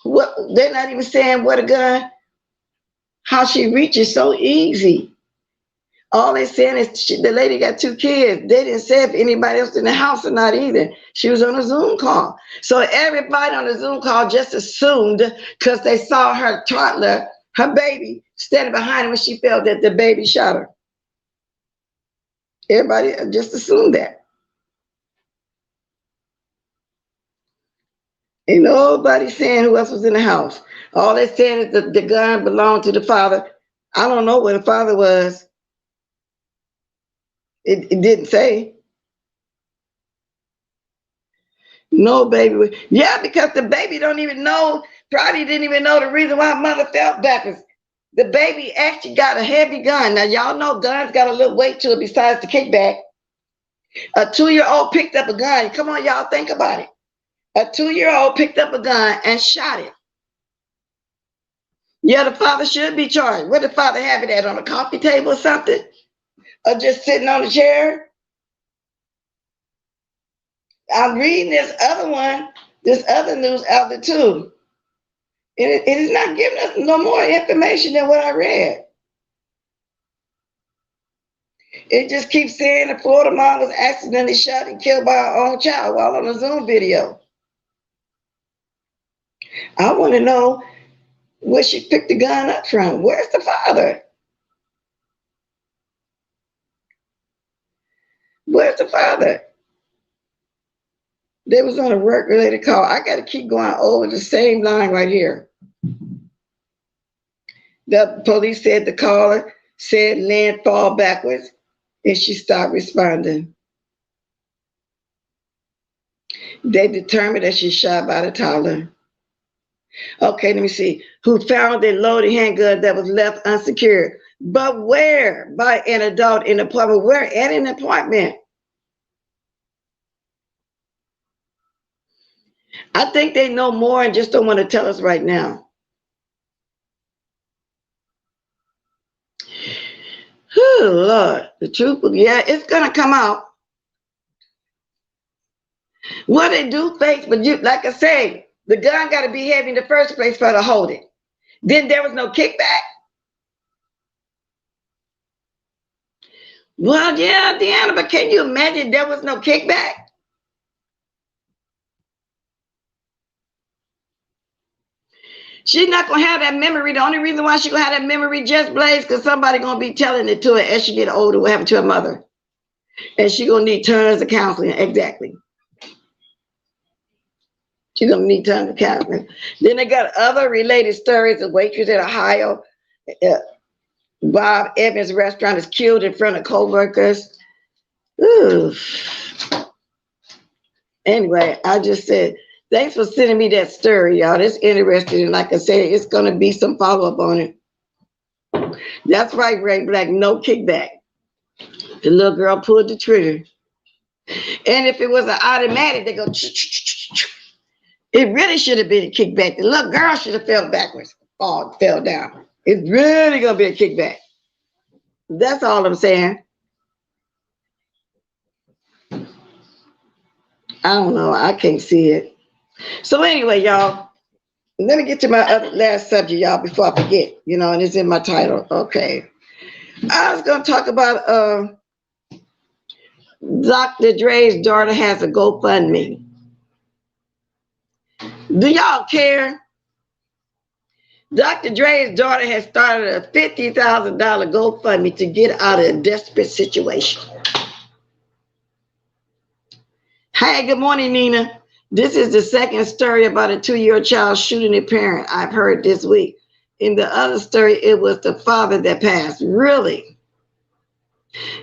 what. They're not even saying what a gun, how she reaches so easy. All they're saying is the lady got 2 kids. They didn't say if anybody else in the house or not either. She was on a Zoom call. So everybody on the Zoom call just assumed, because they saw her toddler, her baby, standing behind her when she fell, that the baby shot her. Everybody just assumed that. Ain't nobody saying who else was in the house. All they're saying is that the gun belonged to the father. I don't know where the father was. It didn't say. No baby. Yeah, because the baby don't even know, probably didn't even know the reason why mother fell backwards. The baby actually got a heavy gun. Now, y'all know guns got a little weight to it besides the kickback. A 2-year-old picked up a gun. Come on, y'all, think about it. A 2-year-old picked up a gun and shot it. Yeah, the father should be charged. What did the father have it at, on a coffee table or something? Or just sitting on a chair? I'm reading this other one, this other news outlet too. It is not giving us no more information than what I read. It just keeps saying the Florida mom was accidentally shot and killed by her own child while on a Zoom video. I want to know where she picked the gun up from. Where's the father? Where's the father? They was on a work-related call. I got to keep going over the same line right here. The police said the caller said Lynn fall backwards, and she stopped responding. They determined that she shot by the toddler. Okay, let me see. Who found a loaded handgun that was left unsecured. But where? By an adult in an apartment. Where? At an apartment. I think they know more and just don't want to tell us right now. Oh, Lord. The truth, yeah, it's going to come out. What they do face, but you, like I say, the gun got to be heavy in the first place for her to hold it. Then there was no kickback. Well, yeah, Deanna, but can you imagine there was no kickback? She's not going to have that memory. The only reason why she's going to have that memory just blaze because somebody going to be telling it to her as she get older what happened to her mother. And she's going to need tons of counseling. Exactly. She's going to need tons of counseling. Then they got other related stories. A waitress in Ohio, Bob Evans restaurant is killed in front of co-workers. Ooh. Anyway, I just said, thanks for sending me that story, y'all. It's interesting. And like I said, it's going to be some follow-up on it. That's right, Ray Black. No kickback. The little girl pulled the trigger. And if it was an automatic, they go, it really should have been a kickback. The little girl should have fell backwards, fell down. It's really going to be a kickback. That's all I'm saying. I don't know. I can't see it. So anyway, y'all, let me get to my last subject, y'all, before I forget, and it's in my title. Okay. I was going to talk about Dr. Dre's daughter has a GoFundMe. Do y'all care? Dr. Dre's daughter has started a $50,000 GoFundMe to get out of a desperate situation. Hey, good morning, Nina. This is the second story about a 2-year-old child shooting a parent I've heard this week. In the other story, it was the father that passed. Really?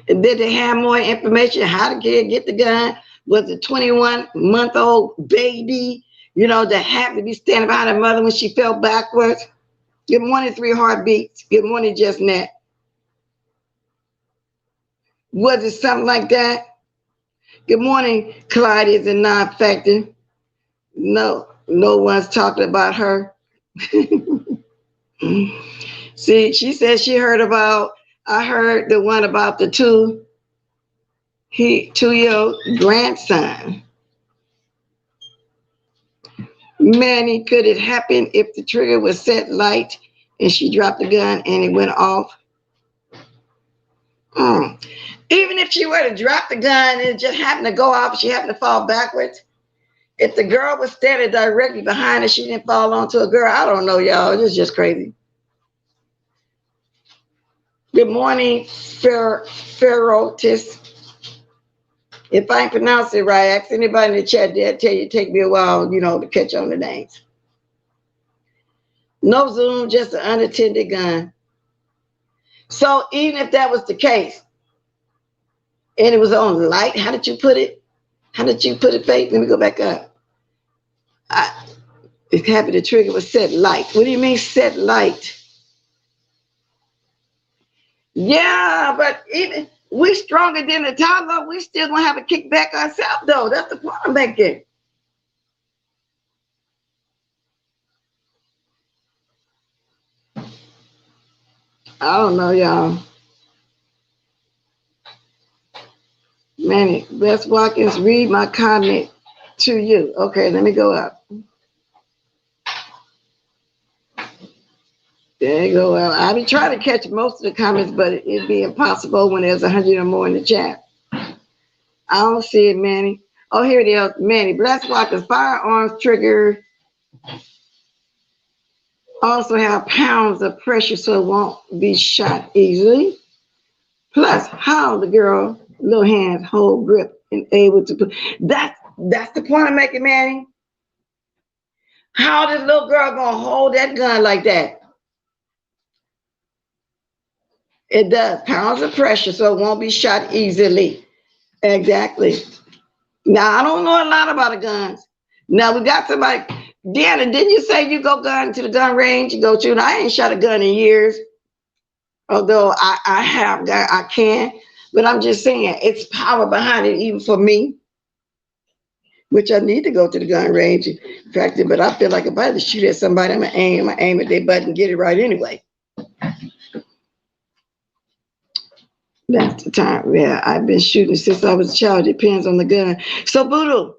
Did they have more information? How the kid get the gun? Was a 21-month-old baby, that happened to be standing behind her mother when she fell backwards? Good morning, 3 Heartbeats. Good morning, Just Net. Was it something like that? Good morning, Clyde is a non-factor. No one's talking about her. See, she said she heard about, I heard the one about the 2-year-old grandson. Manny, could it happen if the trigger was set light and she dropped the gun and it went off? Even if she were to drop the gun and it just happened to go off, she happened to fall backwards. If the girl was standing directly behind her, she didn't fall onto a girl. I don't know, y'all. This is just crazy. Good morning, Ferrotis. If I ain't pronounced it right, ask anybody in the chat. They'll tell you it take me a while, to catch on the names. No zoom, just an unattended gun. So even if that was the case, and it was on light, how did you put it? Faith? Let me go back up. It happened the trigger was set light. What do you mean set light? Yeah, but even we stronger than the toddler, we still gonna have a kickback ourselves though. That's the point I'm making. I don't know, y'all. Manny, Bess Watkins, read my comment to you. Okay, let me go up. There you go. Well, I'll be trying to catch most of the comments, but it'd be impossible when there's 100 or more in the chat. I don't see it, Manny. Oh, here it is. Manny, Bess Watkins, firearms trigger also have pounds of pressure so it won't be shot easily. Plus, how the girl little hands hold grip and able to put that's the point I'm making, Manny. How this little girl gonna hold that gun like that? It does pounds of pressure so it won't be shot easily. Exactly. Now I don't know a lot about the guns. Now we got somebody. Deanna, didn't you say you go gun to the gun range? You go to? And I ain't shot a gun in years. Although I can, but I'm just saying it's power behind it, even for me, which I need to go to the gun range and practice. But I feel like if I had to shoot at somebody, I'm gonna aim at their butt and get it right anyway. That's the time. Yeah, I've been shooting since I was a child. Depends on the gun. So Voodoo,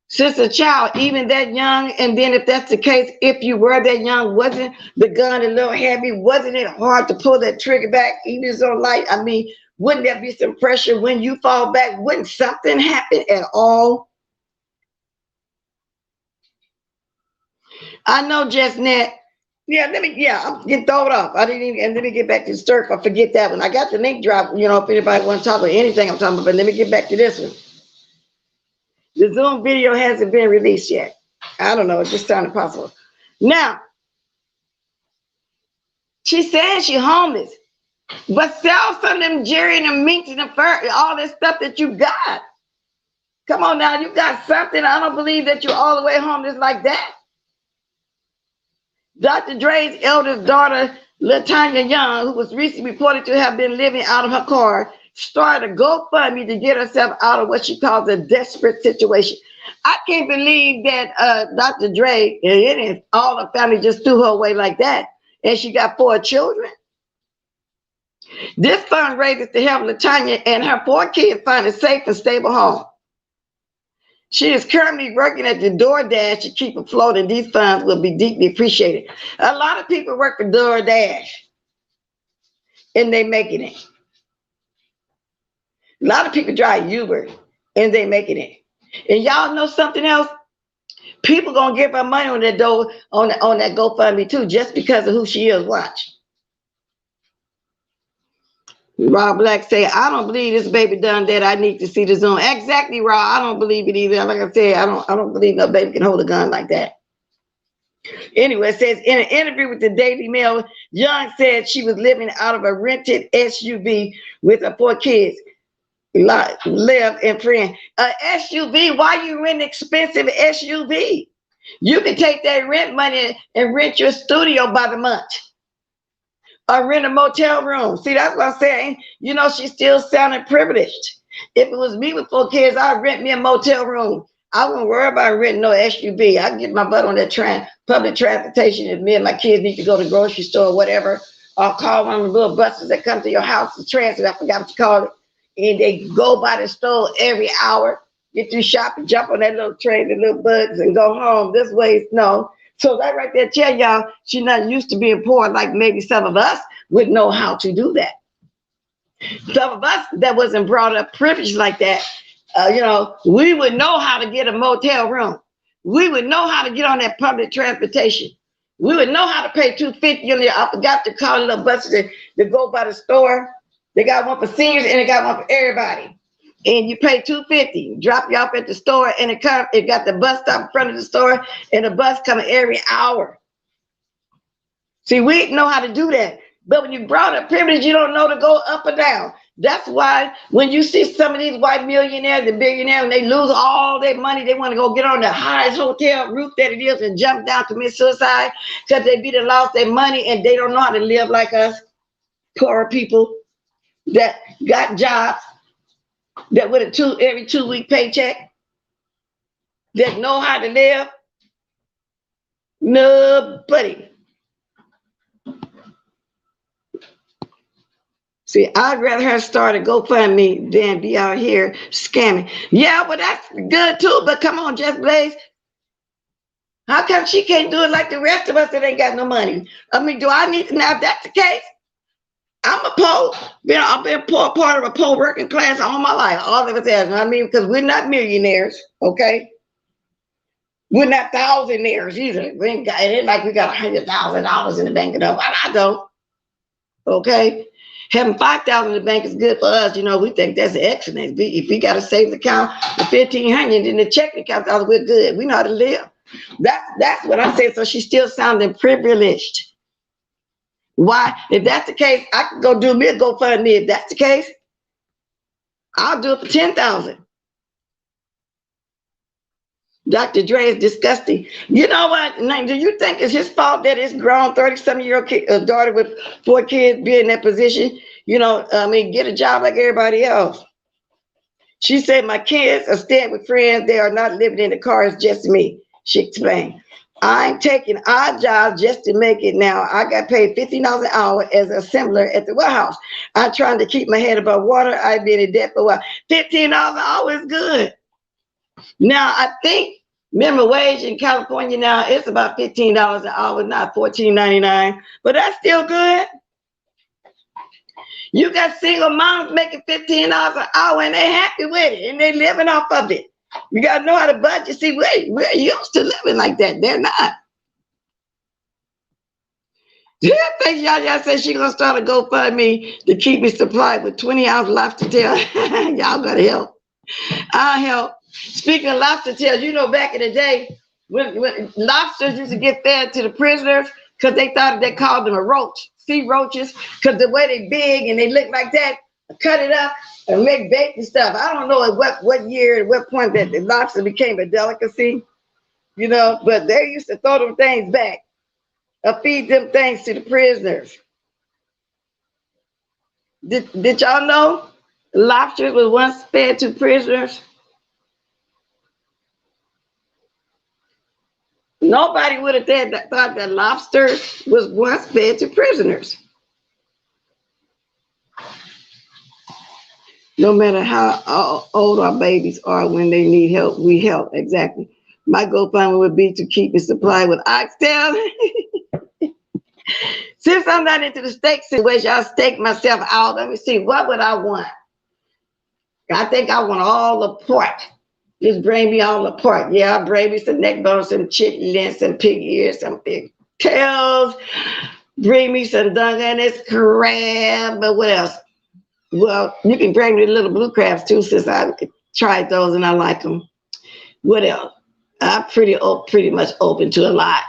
since a child, even that young, and then if that's the case, if you were that young, wasn't the gun a little heavy? Wasn't it hard to pull that trigger back, even so light? I mean, wouldn't there be some pressure when you fall back? Wouldn't something happen at all? I know, Just Net. I'm getting thrown off. I didn't even, and let me get back to the story. I forget that one. I got the link drop, if anybody wants to talk about anything I'm talking about, but let me get back to this one. The Zoom video hasn't been released yet. I don't know. It just sounded possible. Now, she says she's homeless, but sell some of them Jerry and them minks and the fur, all this stuff that you got. Come on now, you got something. I don't believe that you're all the way homeless like that. Dr. Dre's eldest daughter, LaTanya Young, who was recently reported to have been living out of her car, started a GoFundMe to get herself out of what she calls a desperate situation. I can't believe that Dr. Dre and all her family just threw her away like that. And she got 4 children. This fundraiser to help LaTanya and her 4 kids find a safe and stable home. She is currently working at the DoorDash to keep afloat, and these funds will be deeply appreciated. A lot of people work for DoorDash, and they making it. A lot of people drive Uber, and they making it. And y'all know something else? People gonna give her money on that GoFundMe too, just because of who she is. Watch. Rob Black say, I don't believe this baby done that. I need to see the Zoom. Exactly, Rob. I don't believe it either. Like I said, I don't believe no baby can hold a gun like that. Anyway, it says in an interview with the Daily Mail, Young said she was living out of a rented SUV with her 4 kids. Live and friend. SUV, why you rent expensive SUV? You can take that rent money and rent your studio by the month. Or rent a motel room. See, that's what I'm saying. You know, she's still sounding privileged. If it was me with 4 kids, I'd rent me a motel room. I wouldn't worry about renting no SUV. I can get my butt on that public transportation if me and my kids need to go to the grocery store or whatever. Or call one of the little buses that come to your house, the transit, I forgot what you call it. And they go by the store every hour, get through shopping, jump on that little train, the little bugs, and go home. This way, no. So that right there tell y'all she's not used to being poor like maybe some of us would know how to do that. Some of us that wasn't brought up privileged like that, you know, we would know how to get a motel room. We would know how to get on that public transportation. We would know how to pay $250. I forgot to call little buses to go by the store. They got one for seniors and they got one for everybody. And you pay $250, drop you off at the store, and it got the bus stop in front of the store, and the bus coming every hour. See, we didn't know how to do that. But when you brought up privilege, you don't know to go up or down. That's why when you see some of these white millionaires and billionaires, and they lose all their money, they want to go get on the highest hotel roof that it is and jump down, commit suicide, because they be lost their money and they don't know how to live like us, poor people that got jobs. That with every 2-week paycheck, that know how to live, nobody. See, I'd rather her start a GoFundMe than be out here scamming. Yeah, well, that's good too, but come on, Jeff Blaze. How come she can't do it like the rest of us that ain't got no money? I mean, do I need to, now if that's the case, I'm a poor, I've been part of a poor working class all my life. All of us have, you know what I mean? Because we're not millionaires, okay? We're not thousandaires either. We ain't got, it ain't like we got $100,000 in the bank. I don't, okay? Having $5,000 in the bank is good for us. You know, we think that's excellent. If we got a savings account for $1,500 in the checking account, we're good. We know how to live. That's what I say. So she's still sounding privileged. Why? If that's the case, I could go do me a GoFundMe. If that's the case, I'll do it for $10,000. Dr. Dre is disgusting. You know what? Do you think it's his fault that his grown 30-some-year-old daughter with 4 kids be in that position? You know, I mean, get a job like everybody else. She said, my kids are staying with friends. They are not living in the car. It's just me. She explained. I'm taking odd jobs just to make it now. I got paid $15 an hour as an assembler at the warehouse. I'm trying to keep my head above water. I've been in debt for a while. $15 an hour is good. Now, I think minimum wage in California now, it's about $15 an hour, not $14.99, but that's still good. You got single moms making $15 an hour and they're happy with it and they're living off of it. You got to know how to budget. See, we're used to living like that. They're not. Yeah, I think y'all said she's going to start a GoFundMe to keep me supplied with 20-ounce lobster tail. Y'all got to help. I'll help. Speaking of lobster tails, you know, back in the day, when lobsters used to get fed to the prisoners because they thought they called them a roach, sea roaches, because the way they big and they look like that, cut it up and make bait and stuff. I don't know at what year, at what point that the lobster became a delicacy, you know, but they used to throw them things back or feed them things to the prisoners. Did y'all know lobsters was once fed to prisoners? Nobody would have thought that lobster was once fed to prisoners. No matter how old our babies are, when they need help, we help. Exactly. My GoFundMe would be to keep me supplied with oxtail. Since I'm not into the steak situation, I'll stake myself out. Let me see, what would I want? I think I want all the pork. Just bring me all apart. Yeah, I bring me some neck bones, some chitlins, some pig ears, some big tails. Bring me some Dungeness crab. But what else? Well, you can bring me the little blue crabs too, since I tried those and I like them. What else? I'm pretty much open to a lot.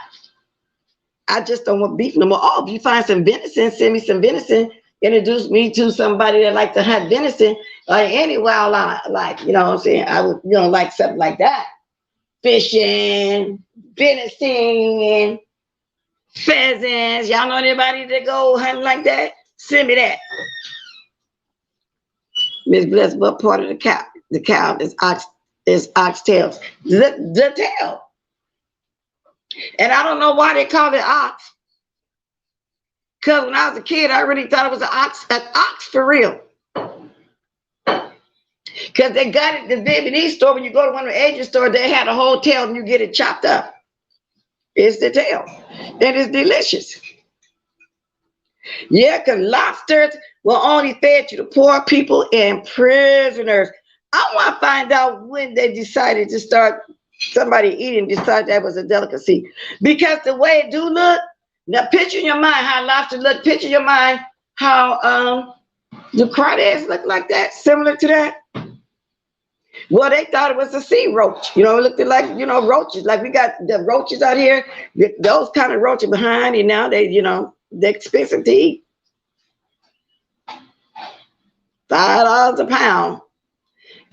I just don't want beef no more. Oh, if you find some venison, send me some venison. Introduce me to somebody that like to hunt venison, like any wildlife, like, you know what I'm saying? I would, like something like that. Fishing, venison, pheasants. Y'all know anybody that go hunting like that? Send me that. Miss Bless, what part of the cow? The cow is oxtails. The tail. And I don't know why they call it ox. Because when I was a kid, I really thought it was an ox for real. Because they got it at the Vietnamese store. When you go to one of the Asian stores, they had a whole tail and you get it chopped up. It's the tail. And it's delicious. Yeah, because lobsters will only fed to the poor people and prisoners. I want to find out when they decided to start, somebody eating decided that was a delicacy. Because the way it do look, now picture in your mind how lobster look, picture in your mind how the crawdads look like that, similar to that. Well, they thought it was a sea roach. It looked like, roaches. Like we got the roaches out here, those kind of roaches behind, and now they, they're expensive to eat. $5 a pound,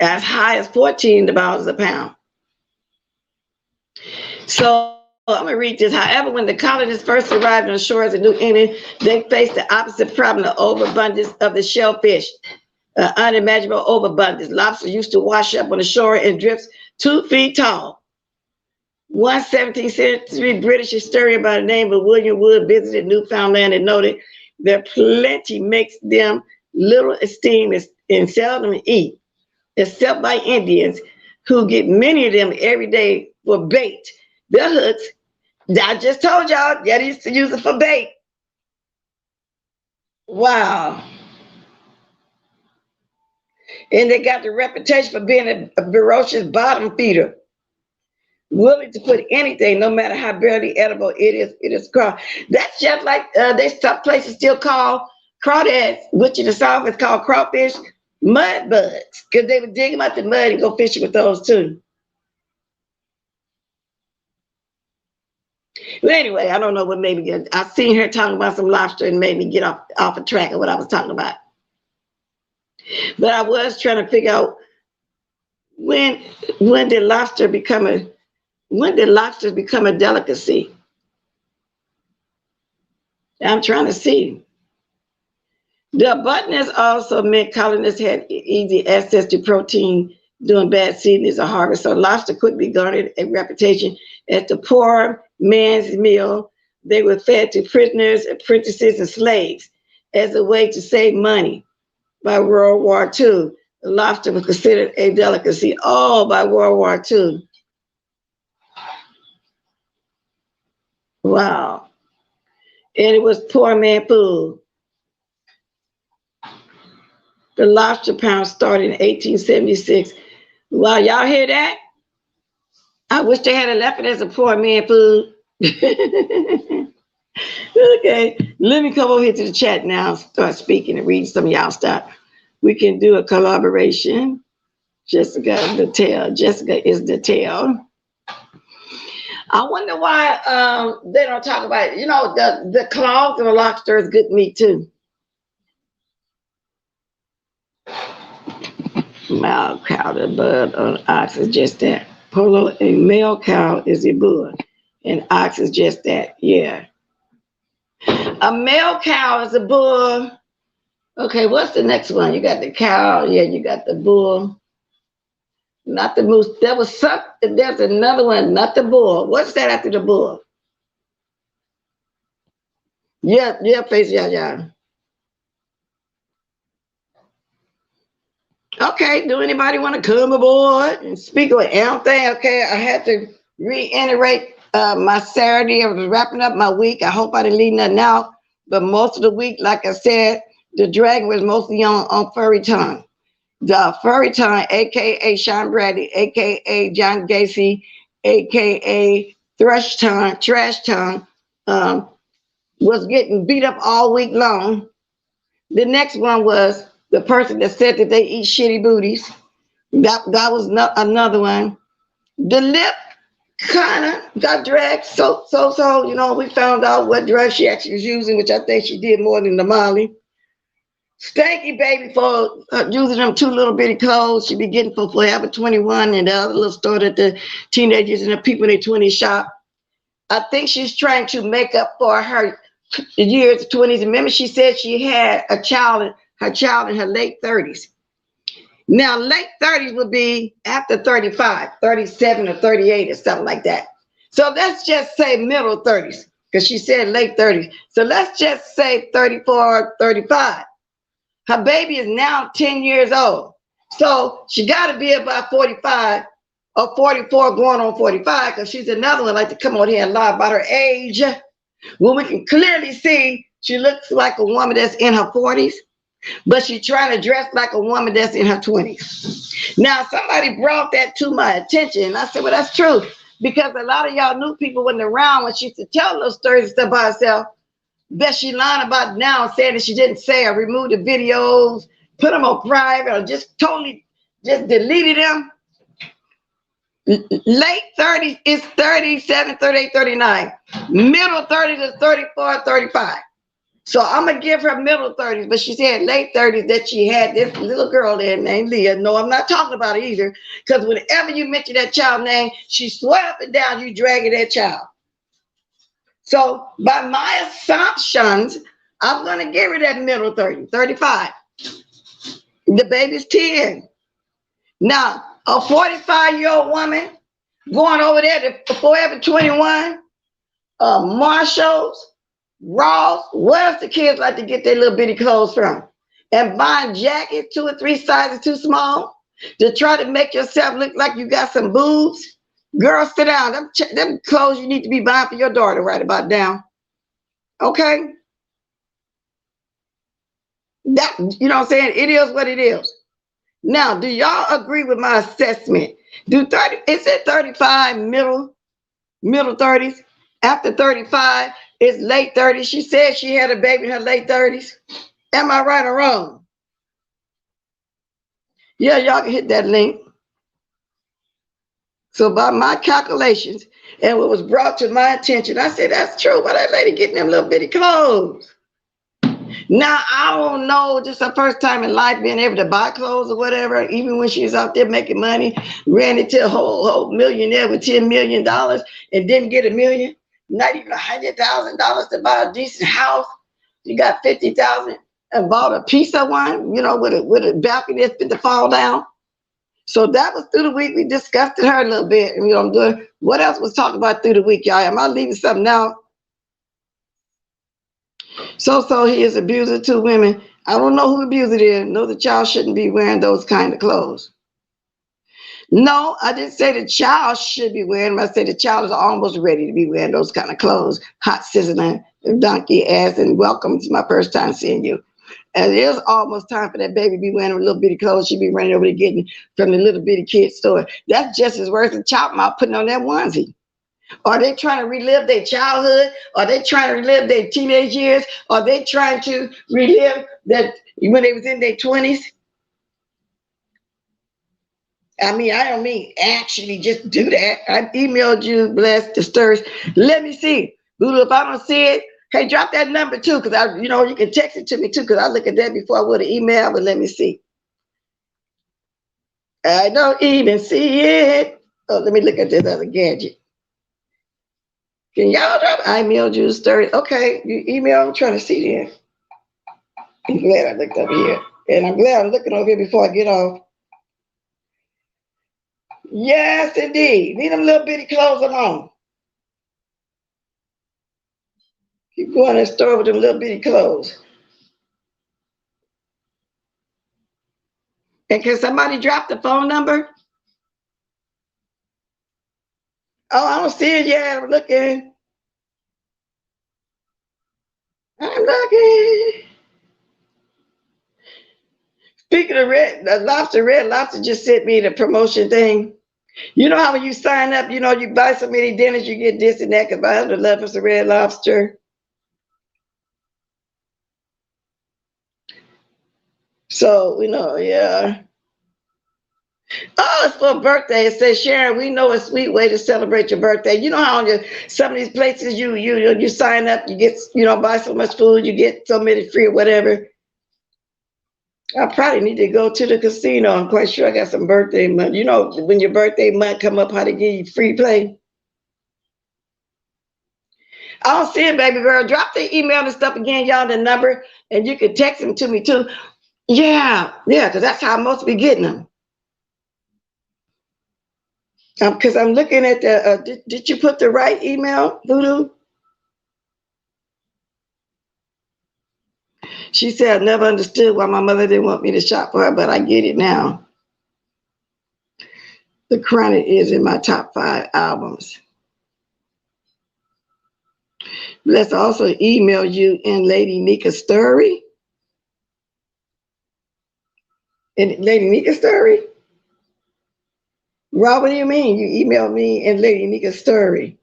as high as $14 a pound. So I'm going to read this. However, when the colonists first arrived on the shores of New England, they faced the opposite problem, the overabundance of the shellfish. Unimaginable overabundance. Lobsters used to wash up on the shore in drifts 2 feet tall. One 17th century British historian by the name of William Wood visited Newfoundland and noted that plenty makes them little esteem and seldom eat, except by Indians, who get many of them every day for bait. The hooks, I just told y'all, they used to use it for bait. Wow. And they got the reputation for being a ferocious bottom feeder, willing to put anything, no matter how barely edible it is called. That's just like some places still call crawdads, which in the South is called crawfish, mud bugs, because they would dig them out the mud and go fishing with those too. But anyway, I don't know what made me get. I seen her talking about some lobster and made me get off a track of what I was talking about. But I was trying to figure out when did lobsters become a delicacy? I'm trying to see. The abundance also meant colonists had easy access to protein during bad seasons of harvest. So lobster quickly garnered a reputation as the poor man's meal. They were fed to prisoners, apprentices, and slaves as a way to save money. By World War II, the lobster was considered a delicacy. Oh, by World War II. Wow. And it was poor man food. The lobster pound started in 1876. Wow, y'all hear that? I wish they had left it as a poor man food. Okay, let me come over here to the chat now, start speaking and reading some of y'all stuff. We can do a collaboration. Jessica is the tail. I wonder why they don't talk about it. The claws of a lobster is good meat too. Male cow, the bud on ox is just that. Polo, a male cow is a bull, and ox is just that. Yeah. A male cow is a bull. Okay, what's the next one? You got the cow. Yeah, you got the bull. Not the moose. There's another one, not the bull. What's that after the bull? Yeah, face, yeah. Okay, do anybody want to come aboard and speak on anything? Okay, I had to reiterate my Saturday. I was wrapping up my week. I hope I didn't leave nothing out. But most of the week, like I said, the dragon was mostly on furry tongue. the Furry Time, aka Sean Bradley, aka John Gacy, aka Trash Tongue, was getting beat up all week long. The next one was the person that said that they eat shitty booties. That was another one. The lip kind of got dragged. So, we found out what drug she actually was using, which I think she did more than the Molly. Stanky baby for using them two little bitty clothes she be getting for Forever 21 and the other little store that the teenagers and the people in their 20s shop. I think she's trying to make up for her years of 20s. Remember, she said she had her child in her late 30s. Now, late 30s would be after 35, 37 or 38 or something like that. So let's just say middle 30s, because she said late 30s. So let's just say 34, 35. Her baby is now 10 years old. So she got to be about 45 or 44 going on 45, because she's another one like to come on here and lie about her age. Well, we can clearly see she looks like a woman that's in her 40s, but she's trying to dress like a woman that's in her 20s. Now, somebody brought that to my attention, and I said, well, that's true, because a lot of y'all new people wasn't around when she used to tell those stories and stuff about herself that she lying about now, saying that she didn't say, or removed the videos, put them on private, or just totally just deleted them. Late 30s is 37, 38, 39. Middle 30s is 34, 35. So I'm going to give her middle 30s, but she said late 30s that she had this little girl there named Leah. No, I'm not talking about her either, because whenever you mention that child name, she swear up and down you dragging that child. So by my assumptions, I'm going to give her that middle 30, 35. The baby's 10. Now, a 45-year-old woman going over there to Forever 21, Marshalls, Ross, where else the kids like to get their little bitty clothes from? And buying jackets 2 or 3 sizes too small to try to make yourself look like you got some boobs. Girl, sit down. Them clothes you need to be buying for your daughter right about now. Okay? That, you know what I'm saying? It is what it is. Now, do y'all agree with my assessment? Is it 35 middle 30s? After 35, it's late 30s. She said she had a baby in her late 30s. Am I right or wrong? Yeah, y'all can hit that link. So by my calculations, and what was brought to my attention, I said, that's true. Why that lady getting them little bitty clothes? Now, I don't know, just her first time in life being able to buy clothes or whatever, even when she was out there making money, ran into a whole millionaire with $10 million and didn't get $1 million, not even $100,000 to buy a decent house. She got $50,000 and bought a piece of one, with a balcony that's fit to fall down. So that was through the week. We discussed her a little bit. And, I'm doing, what else was talked about through the week, y'all? Am I leaving something out? So he is abuser to women. I don't know who abuser is. No, the child shouldn't be wearing those kind of clothes. No, I didn't say the child should be wearing them. I said the child is almost ready to be wearing those kind of clothes. Hot sizzling, donkey ass, and welcome. It's my first time seeing you. And it is almost time for that baby to be wearing them little bitty clothes she be running over to getting from the little bitty kid store. That's just as worse as child mouth putting on that onesie. Are they trying to relive their childhood? Are they trying to relive their teenage years? Are they trying to relive that when they was in their 20s? I mean, I don't mean actually just do that. I emailed you, blessed, disturbed. Let me see. Lulu, if I don't see it, hey, drop that number too, because you can text it to me too, because I look at that before I would have emailed, but let me see. I don't even see it. Oh, let me look at this other gadget. Can y'all drop? I emailed you story. Okay, you email. I'm trying to see there. I'm glad I looked over here. And I'm glad I'm looking over here before I get off. Yes, indeed. Need them little bitty clothes on. Keep going to the store with them little bitty clothes. And can somebody drop the phone number? Oh, I don't see it yet. I'm looking. I'm looking. Speaking of Red Lobster just sent me the promotion thing. You know how when you sign up, you know, you buy so many dinners, you get this and that. Cause I have the love for Red Lobster. So, you know, yeah. Oh, it's for a birthday. It says, Sharon, we know a sweet way to celebrate your birthday. You know how on some of these places you sign up, you get, you know, buy so much food, you get so many free or whatever. I probably need to go to the casino. I'm quite sure I got some birthday month. You know, when your birthday month come up, how to give you free play. I don't see it, baby girl. Drop the email and stuff again, y'all, the number, and you can text them to me too. Yeah, because that's how I'm supposed to be getting them. Because I'm looking at the, did you put the right email, Voodoo? She said, I never understood why my mother didn't want me to shop for her, but I get it now. The Chronic is in my top 5 albums. Let's also email you and Lady Nika's story. And Lady Nika's story? Rob, what do you mean? You emailed me and Lady Nika's story.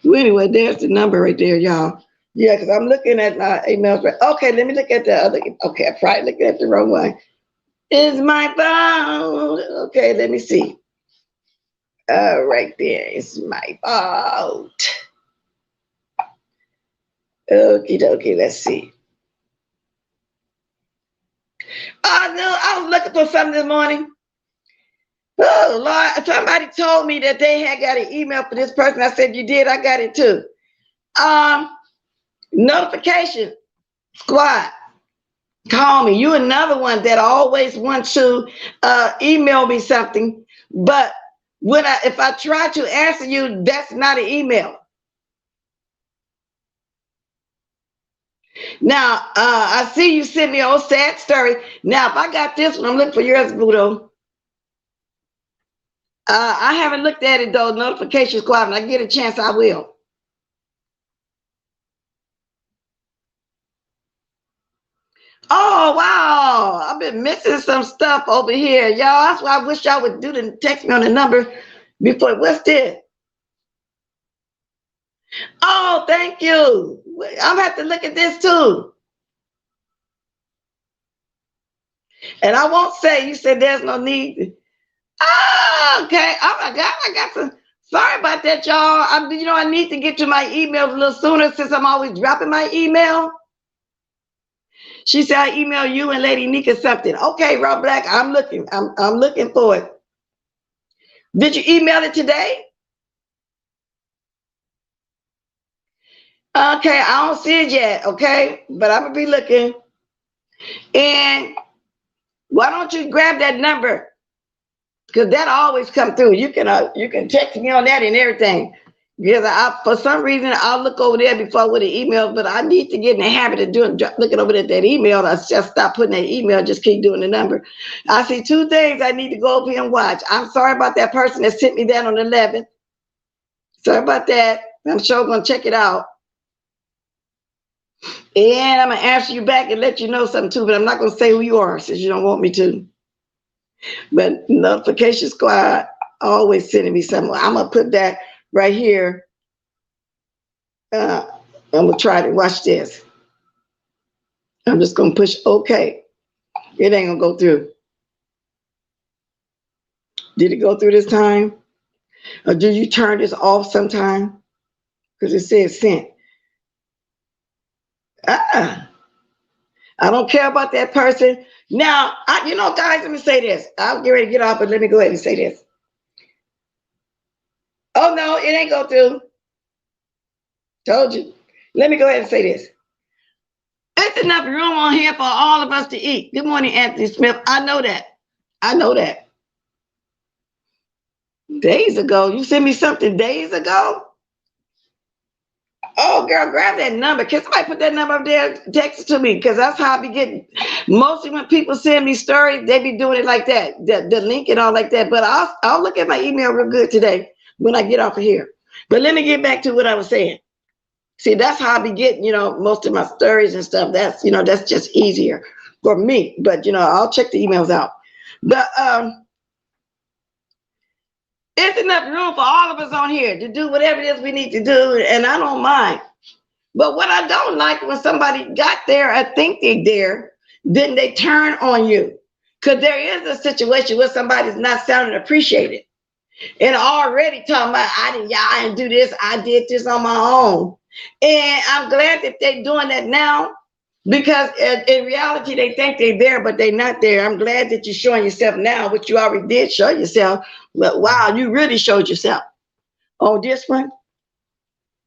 Well, anyway, there's the number right there, y'all. Yeah, because I'm looking at my emails. Okay, let me look at the other. Okay, I probably looked at the wrong one. It's my phone. Okay, let me see. Right there. It's my fault. Okie dokie, let's see. Oh, no, I was looking for something this morning. Oh, Lord, somebody told me that they had got an email for this person. I said, you did? I got it too. Notification squad. Call me. You another one that always wants to email me something, but if I try to answer you, that's not an email. Now, I see you sent me an old sad story. Now, if I got this one, I'm looking for yours, Budo. I haven't looked at it though. Notification squad. When I get a chance, I will. Oh, wow. I've been missing some stuff over here. Y'all, that's why I wish y'all would do the text me on the number before. What's this? Oh, thank you. I'm gonna have to look at this too. And I won't say, you said there's no need. Oh, okay. Oh my God, I got some. Sorry about that, y'all. I need to get to my emails a little sooner since I'm always dropping my email. She said, I email you and Lady Nika something. Okay, Rob Black, I'm looking. I'm looking for it. Did you email it today? Okay, I don't see it yet, okay? But I'm gonna be looking. And why don't you grab that number? Because that always come through. You can text me on that and everything. Because for some reason, I'll look over there before with the email, but I need to get in the habit of looking over at that email. I just stop putting that email, just keep doing the number. I see 2 things I need to go over here and watch. I'm sorry about that person that sent me that on the 11th. Sorry about that. I'm sure I'm going to check it out. And I'm going to answer you back and let you know something too, but I'm not going to say who you are since you don't want me to. But notification squad always sending me something. I'm going to put that right here. I'm going to try to watch this. I'm just going to push OK. It ain't going to go through. Did it go through this time? Or do you turn this off sometime? Because it says sent. I don't care about that person. Now, guys, let me say this. I'll get ready to get off, but let me go ahead and say this. Oh, no, it ain't go through. Told you. Let me go ahead and say this. There's enough room on here for all of us to eat. Good morning, Anthony Smith. I know that. I know that. Days ago. You sent me something days ago? Oh, girl, grab that number. Can somebody put that number up there? Text it to me, because that's how I be getting. Mostly when people send me stories, they be doing it like that, the link and all like that. But I'll look at my email real good today when I get off of here. But let me get back to what I was saying. See, that's how I be getting, most of my stories and stuff. That's, that's just easier for me. But, I'll check the emails out. But it's enough room for all of us on here to do whatever it is we need to do, and I don't mind. But what I don't like when somebody got there, I think they're there, then they turn on you. Because there is a situation where somebody's not sounding appreciated. And already talking about, I didn't do this, I did this on my own. And I'm glad that they're doing that now, because in reality, they think they're there, but they're not there. I'm glad that you're showing yourself now, which you already did show yourself. But wow, you really showed yourself on this one.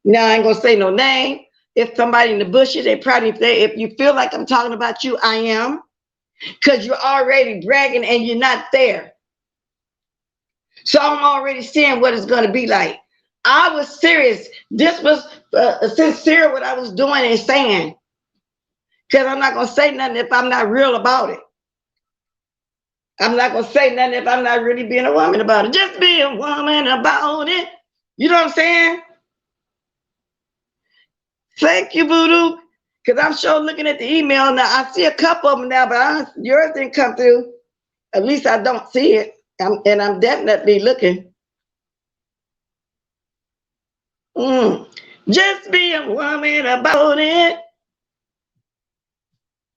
Now, I ain't going to say no name. If somebody in the bushes, they probably, if you feel like I'm talking about you, I am. Because you're already bragging and you're not there. So I'm already seeing what it's going to be like. I was serious. This was sincere what I was doing and saying. Because I'm not going to say nothing if I'm not real about it. I'm not going to say nothing if I'm not really being a woman about it. Just be a woman about it. You know what I'm saying? Thank you, Voodoo. Because I'm sure looking at the email now. I see a couple of them now, but yours didn't come through. At least I don't see it. And I'm definitely looking. Just be a woman about it.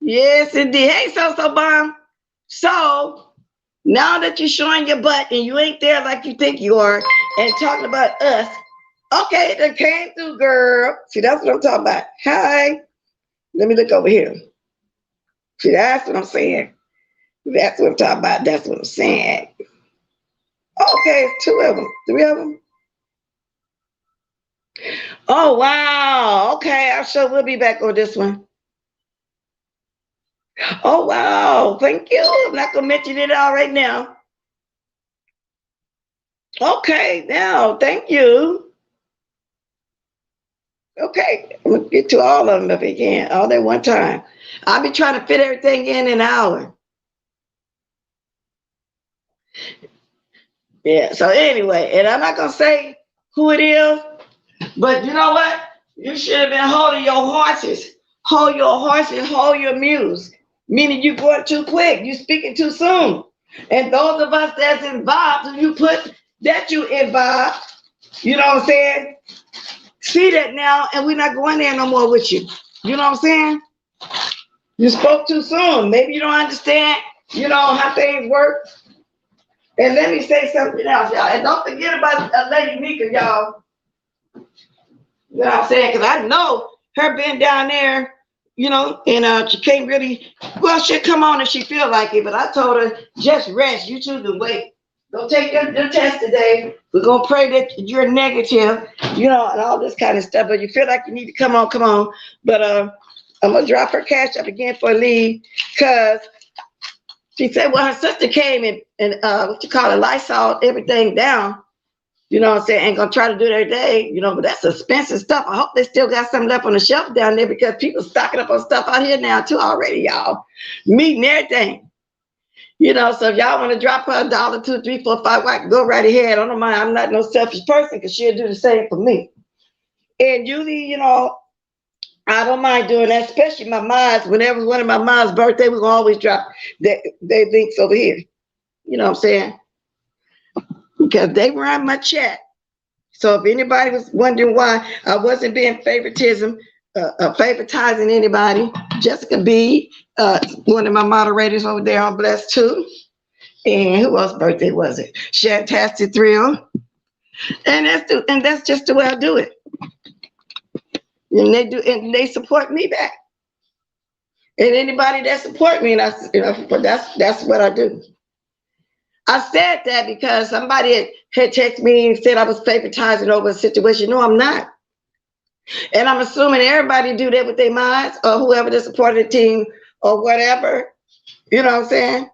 Yes, indeed. Hey, So Bomb. So now that you're showing your butt and you ain't there like you think you are and talking about us, okay, that came through, girl. See, that's what I'm talking about. Hi. Let me look over here. See, that's what I'm saying. That's what I'm talking about. That's what I'm saying. Okay, it's 2 of them, 3 of them. Oh, wow. Okay, I'm sure we'll be back on this one. Oh, wow. Thank you. I'm not going to mention it all right now. Okay, now, thank you. Okay, I'm going to get to all of them if I can, all at one time. I'll be trying to fit everything in an hour. Yeah, so anyway, and I'm not going to say who it is, but you know what? You should have been holding your horses. Hold your horses, hold your muse. Meaning you going too quick, you speaking too soon. And those of us that's involved, you put that you involved, you know what I'm saying? See that now, and we're not going there no more with you. You know what I'm saying? You spoke too soon. Maybe you don't understand, how things work. And let me say something else, y'all. And don't forget about Lady Mika, y'all. You know what I'm saying? Because I know her being down there, and she can't really, well, she'll come on if she feel like it. But I told her, just rest. You choose to wait. Don't take your test today. We're going to pray that you're negative, and all this kind of stuff. But you feel like you need to come on. But I'm going to drop her cash up again for a leave, because she said, well, her sister came and what you call it, Lysol everything down. You know what I'm saying? Ain't gonna try to do it every day, but that's expensive stuff. I hope they still got something left on the shelf down there, because people stocking up on stuff out here now too already, y'all. Meat and everything. So if y'all want to drop her $1, $2, $3, $4, $5, go right ahead. I don't mind. I'm not no selfish person, because she'll do the same for me. And usually, I don't mind doing that, especially my moms. Whenever one of my mom's birthday, we're gonna always drop their links over here. You know what I'm saying? Because they run my chat. So if anybody was wondering why I wasn't being favoritizing anybody, Jessica B, one of my moderators over there on Blessed too. And who else's birthday was it? Shantastic Thrill. And that's just the way I do it. And they support me back. And anybody that support me, and that's what I do. I said that because somebody had texted me and said I was favoritizing over a situation. No, I'm not. And I'm assuming everybody do that with their minds, or whoever the supporting the team or whatever. You know what I'm saying?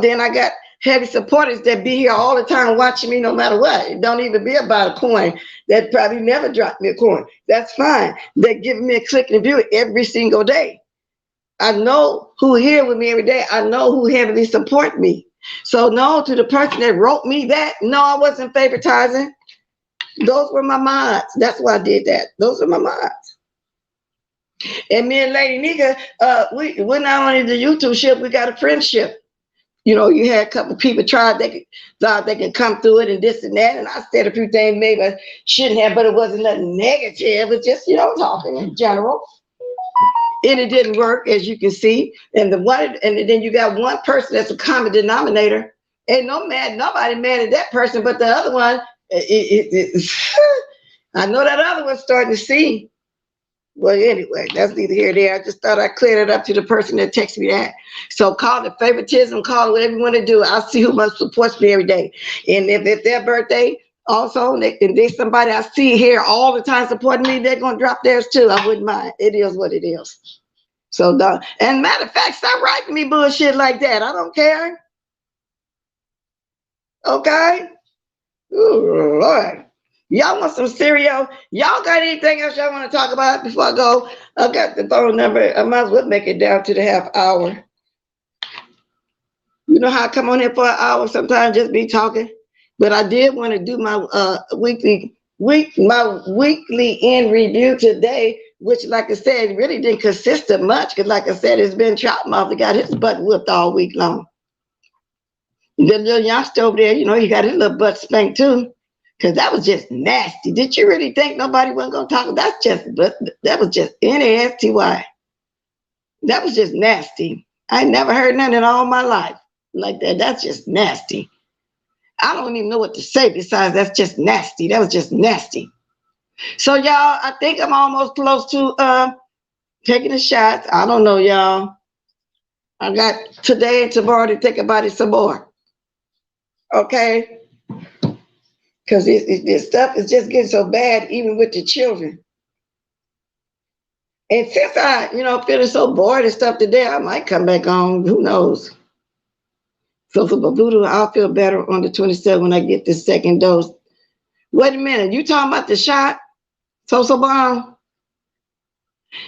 Then I got heavy supporters that be here all the time watching me no matter what. It don't even be about a coin. That probably never dropped me a coin. That's fine. They're giving me a click and view every single day. I know who here with me every day. I know who heavily support me. So no, to the person that wrote me that, no, I wasn't favoritizing. Those were my mods. That's why I did that. Those are my mods. And me and Lady Nika, we're not only the YouTube ship, we got a friendship. You know, you had a couple people thought they could come through it and this and that. And I said a few things maybe I shouldn't have, but it wasn't nothing negative. It was just, talking in general. And it didn't work, as you can see. And then you got one person that's a common denominator. Ain't nobody mad at that person, but the other one, I know that other one's starting to see. Well, anyway, that's neither here nor there. I just thought I'd clear it up to the person that texted me that. So call it favoritism, call it whatever you want to do. I'll see who must supports me every day. And if their birthday also, and they somebody I see here all the time supporting me, they're going to drop theirs too. I wouldn't mind. It is what it is. So, and matter of fact, stop writing me bullshit like that. I don't care. Okay? Ooh, Lord. Y'all want some cereal? Y'all got anything else y'all want to talk about before I go? I got the phone number. I might as well make it down to the half hour. You know how I come on here for an hour, sometimes just be talking. But I did want to do my weekly in review today, which, like I said, really didn't consist of much. Because, like I said, it's been Chopmouth that got his butt whipped all week long. The little youngster over there, he got his little butt spanked too. Because that was just nasty. Did you really think nobody wasn't going to talk about that was just nasty. That was just nasty. I never heard nothing in all my life like that. That's just nasty. I don't even know what to say besides that's just nasty. That was just nasty. So, y'all, I think I'm almost close to taking a shot. I don't know, y'all. I got today and tomorrow to think about it some more. Okay? Because this stuff is just getting so bad, even with the children. And since I, feeling so bored and stuff today, I might come back on. Who knows? So for Voodoo, I'll feel better on the 27th when I get the second dose. Wait a minute. You talking about the shot? So bomb?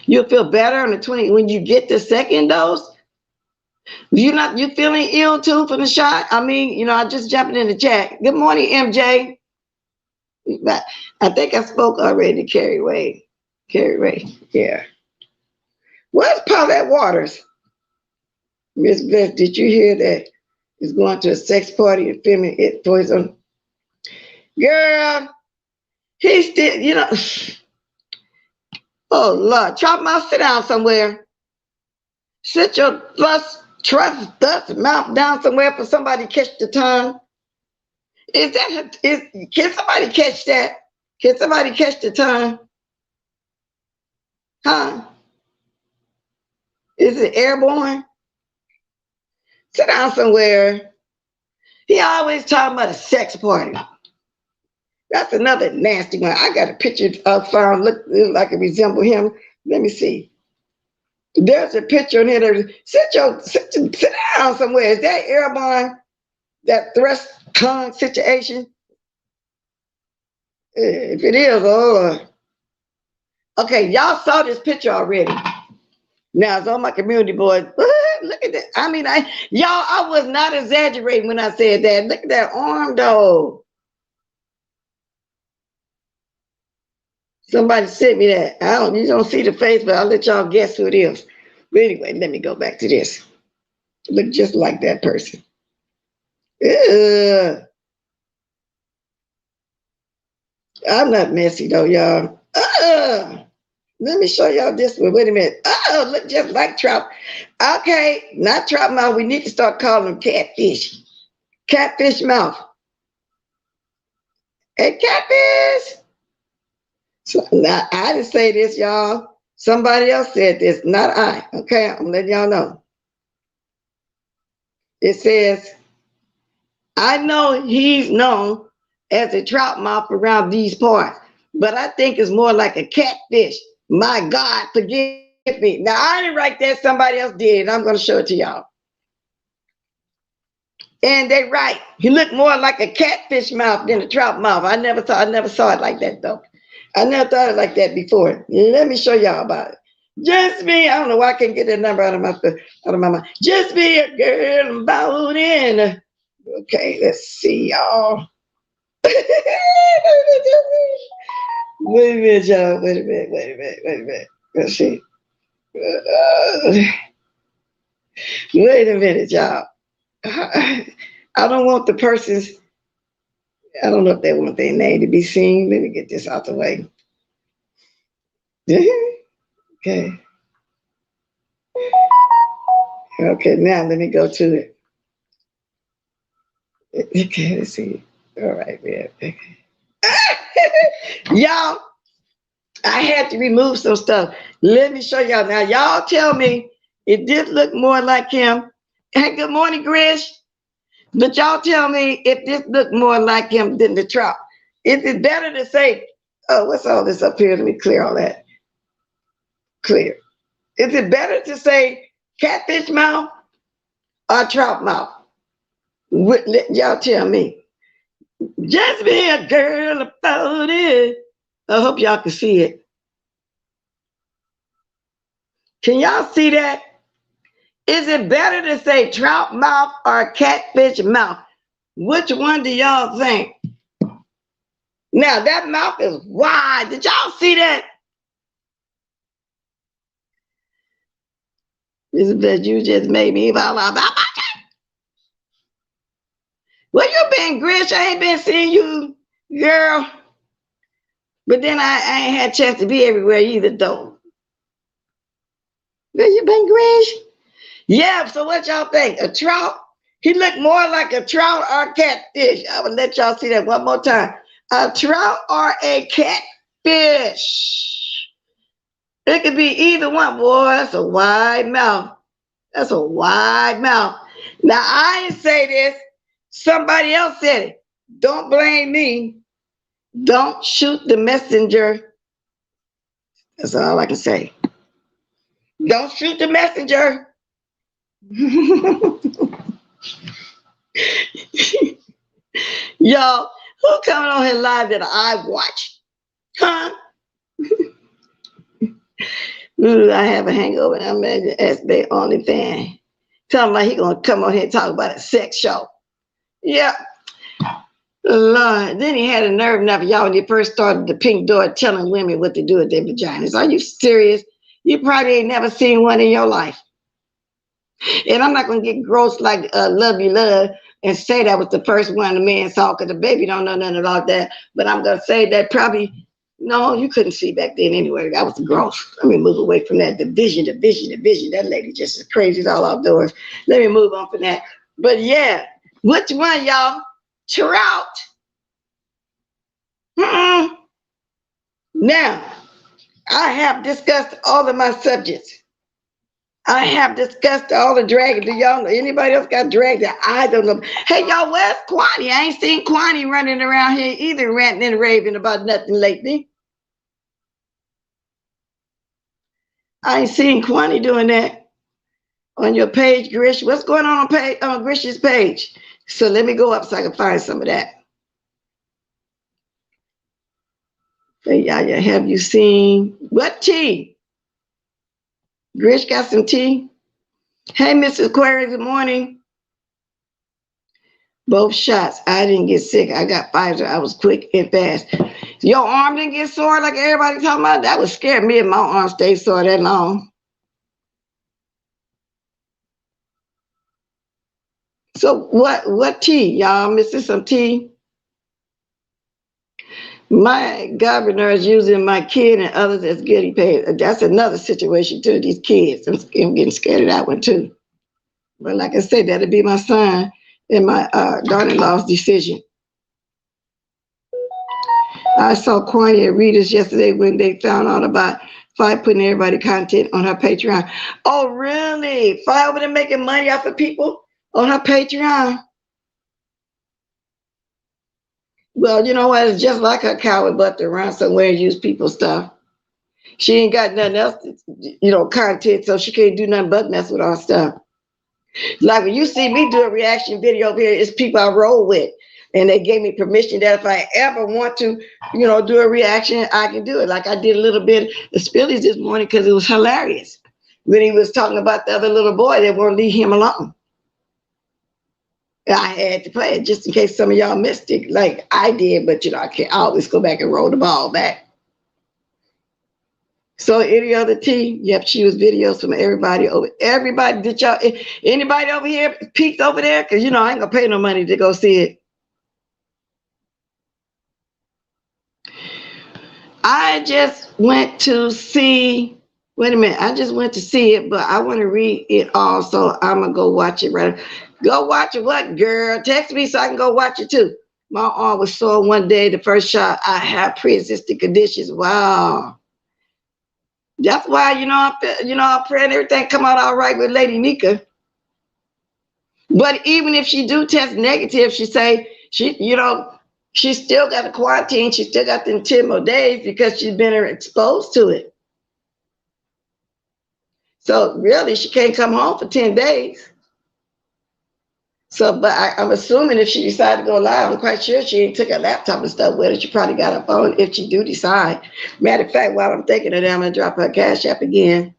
You'll feel better on the 20th when you get the second dose? You feeling ill too from the shot? I mean, I just jumping in the chat. Good morning, MJ. I think I spoke already to Carrie Ray. Yeah. Where's Paulette Waters? Miss Bless, did you hear that? He's going to a sex party and filming it for his own. Girl, he's still, oh Lord, Chopmouth, sit down somewhere. Sit your dust mouth down somewhere for somebody to catch the tongue. Can somebody catch that? Can somebody catch the tongue? Huh? Is it airborne? Sit down somewhere. He always talking about a sex party. That's another nasty one. I got a picture found look like it resemble him. Let me see. There's a picture in here that sit down somewhere. Is that airborne? That thrust tongue situation? If it is, oh. Okay, y'all saw this picture already. Now it's on my community board. Look at that. I mean, I was not exaggerating when I said that. Look at that arm though. Somebody sent me that. You don't see the face, but I'll let y'all guess who it is. But anyway, let me go back to this. Look just like that person. I'm not messy though, y'all. Let me show y'all this one. Wait a minute. Oh, look just like trout. Okay, not trout mouth. We need to start calling them catfish. Catfish mouth. Hey, catfish. So, now, I didn't say this, y'all. Somebody else said this, not I. Okay, I'm letting y'all know. It says, I know he's known as a trout mouth around these parts, but I think it's more like a catfish. My God, forgive me. Now, I didn't write that. Somebody else did, and I'm going to show it to y'all. And they right. He looked more like a catfish mouth than a trout mouth. I never saw it like that, though. I never thought it like that before. Let me show y'all about it. Just me. I don't know why I can't get that number out of my mind. Just be a girl about in. Okay, let's see, y'all. Wait a minute, y'all. Wait a minute. Let's see. Wait a minute, y'all. I don't want the person's, I don't know if they want their name to be seen. Let me get this out the way. Okay. Okay, now let me go to it. Okay, let's see. All right, man. Okay. Y'all, I had to remove some stuff. Let me show y'all. Now, y'all tell me it did look more like him. Hey, good morning, Grish. But y'all tell me if this looked more like him than the trout. Is it better to say, oh, what's all this up here? Let me clear all that. Clear. Is it better to say catfish mouth or trout mouth? Y'all tell me. Just be a girl about it. I hope y'all can see it. Can y'all see that? Is it better to say trout mouth or catfish mouth? Which one do y'all think? Now that mouth is wide. Did y'all see that? Elizabeth, you just made me blah, blah, blah, blah. Where you been, Grish? I ain't been seeing you, girl. But then I ain't had a chance to be everywhere either, though. Where you been, Grish? Yeah, so what y'all think? A trout? He looked more like a trout or a catfish. I will let y'all see that one more time. A trout or a catfish? It could be either one. Boy, that's a wide mouth. That's a wide mouth. Now, I ain't say this. Somebody else said it. Don't blame me. Don't shoot the messenger. That's all I can say. Don't shoot the messenger. Y'all, who coming on here live that I watch? Huh? Ooh, I have a hangover and I'm at the SB only fan. Tell him like he gonna come on here and talk about a sex show. Yeah. Lord. Then he had a nerve enough, y'all, when he first started the pink door telling women what to do with their vaginas. Are you serious? You probably ain't never seen one in your life. And I'm not gonna get gross like Love You Love and say that was the first one the man saw, because the baby don't know nothing about that. But I'm gonna say that probably, no, you couldn't see back then anyway. That was gross. Let me move away from that. The vision. That lady just as crazy as all outdoors. Let me move on from that. But yeah, which one, y'all? Trout. Now, I have discussed all of my subjects. I have discussed all the dragging. Do y'all know anybody else got dragged that I don't know? Hey, y'all, where's Kwani? I ain't seen Kwani running around here either, ranting and raving about nothing lately. I ain't seen Kwani doing that on your page, Grish. What's going on Grish's page? So let me go up so I can find some of that. Hey, yeah, have you seen what tea? Grish got some tea. Hey, Mrs. Aquarius, good morning. Both shots. I didn't get sick. I got Pfizer. I was quick and fast. Your arm didn't get sore like everybody talking about? That would scare me if my arm stayed sore that long. So what tea? Y'all missing some tea? My governor is using my kid and others as guinea pigs. That's another situation too, these kids. I'm getting scared of that one too. But like I said, that'll be my son and my daughter-in-law's decision. I saw Kwani and readers yesterday when they found out about Fi putting everybody content on her Patreon. Oh, really? Fi over there making money off of people on her Patreon? Well, you know what? It's just like her coward butt to run somewhere and use people's stuff. She ain't got nothing else, content, so she can't do nothing but mess with our stuff. Like when you see me do a reaction video here, it's people I roll with. And they gave me permission that if I ever want to, do a reaction, I can do it. Like I did a little bit of Spillies this morning because it was hilarious. When he was talking about the other little boy that won't leave him alone. I had to play it just in case some of y'all missed it, like I did, but you know, I can't always go back and roll the ball back. So any other tea? Yep, she was videos from everybody over. Everybody, did y'all, anybody over here peeked over there? Because you know, I ain't gonna pay no money to go see it. I just went to see, wait a minute, I just went to see it, but I want to read it all, so I'm gonna go watch it right. Go watch it what, girl? Text me so I can go watch it too. My arm was sore one day, the first shot. I have pre-existing conditions. Wow. That's why, you know, I'm praying everything come out all right with Lady Nika. But even if she do test negative, she say she, you know, she still got a quarantine. She still got them 10 more days because she's been exposed to it. So really, she can't come home for 10 days. So, but I'm assuming if she decided to go live, I'm quite sure she ain't took her laptop and stuff with her. She probably got her phone if she do decide. Matter of fact, while I'm thinking of that, I'm going to drop her Cash App again.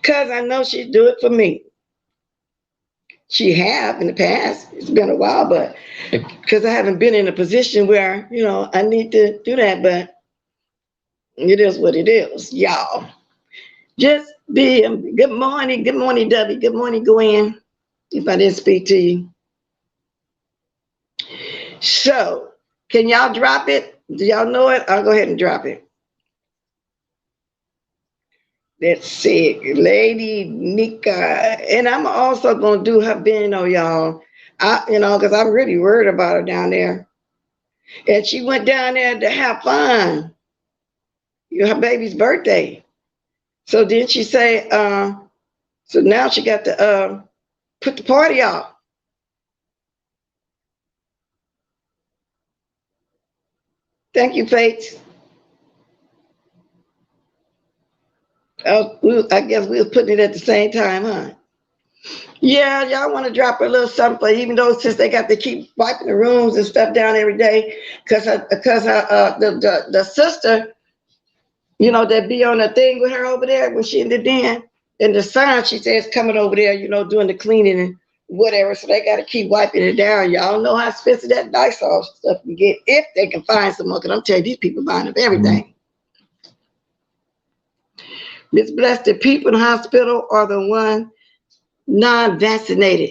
Because I know she'd do it for me. She have in the past. It's been a while, but because I haven't been in a position where, you know, I need to do that. But it is what it is, y'all. Just be, good morning, Debbie. Good morning, Gwen. If I didn't speak to you. So, can y'all drop it? Do y'all know it? I'll go ahead and drop it. Let's see, Lady Nika. And I'm also going to do her video, y'all. You know, because I'm really worried about her down there. And she went down there to have fun. Her baby's birthday. So then she say, so now she got to put the party off. Thank you, Faith. I guess we were putting it at the same time, huh? Yeah, y'all want to drop a little something, even though since they got to keep wiping the rooms and stuff down every day, because the sister, you know, that be on the thing with her over there when she in the den, and the son, she says, coming over there, you know, doing the cleaning and whatever, so they got to keep wiping it down. Y'all know how expensive that Lysol stuff can get if they can find some more, because I'm telling you, these people buying up everything. Miss Bless, the people in the hospital are the one non-vaccinated.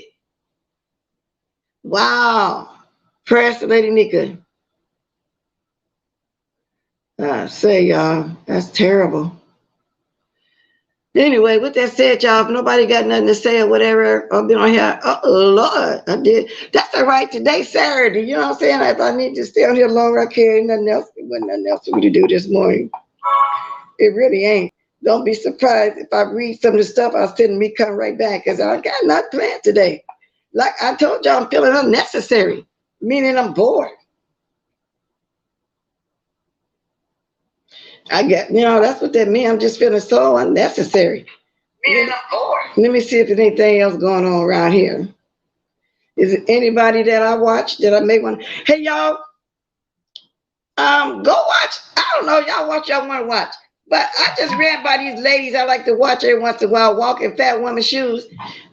Wow. Press Lady Nika. Say, y'all, that's terrible. Anyway, with that said, y'all, if nobody got nothing to say or whatever, I've been on here. Oh, Lord, I did. That's all right. Today's Saturday. You know what I'm saying? If I need to stay on here longer, I can't. Nothing else. It wasn't nothing else for me to do this morning. It really ain't. Don't be surprised if I read some of the stuff I was telling me come right back, because I got not planned today. Like I told y'all, I'm feeling unnecessary, meaning I'm bored. I get, you know, that's what that means. I'm just feeling so unnecessary. Meaning I'm bored. Let me see if there's anything else going on around here. Is it anybody that I watch that I may want? Hey, y'all, go watch. I don't know, y'all watch y'all want to watch. But I just ran by these ladies I like to watch every once in a while, walking fat woman shoes.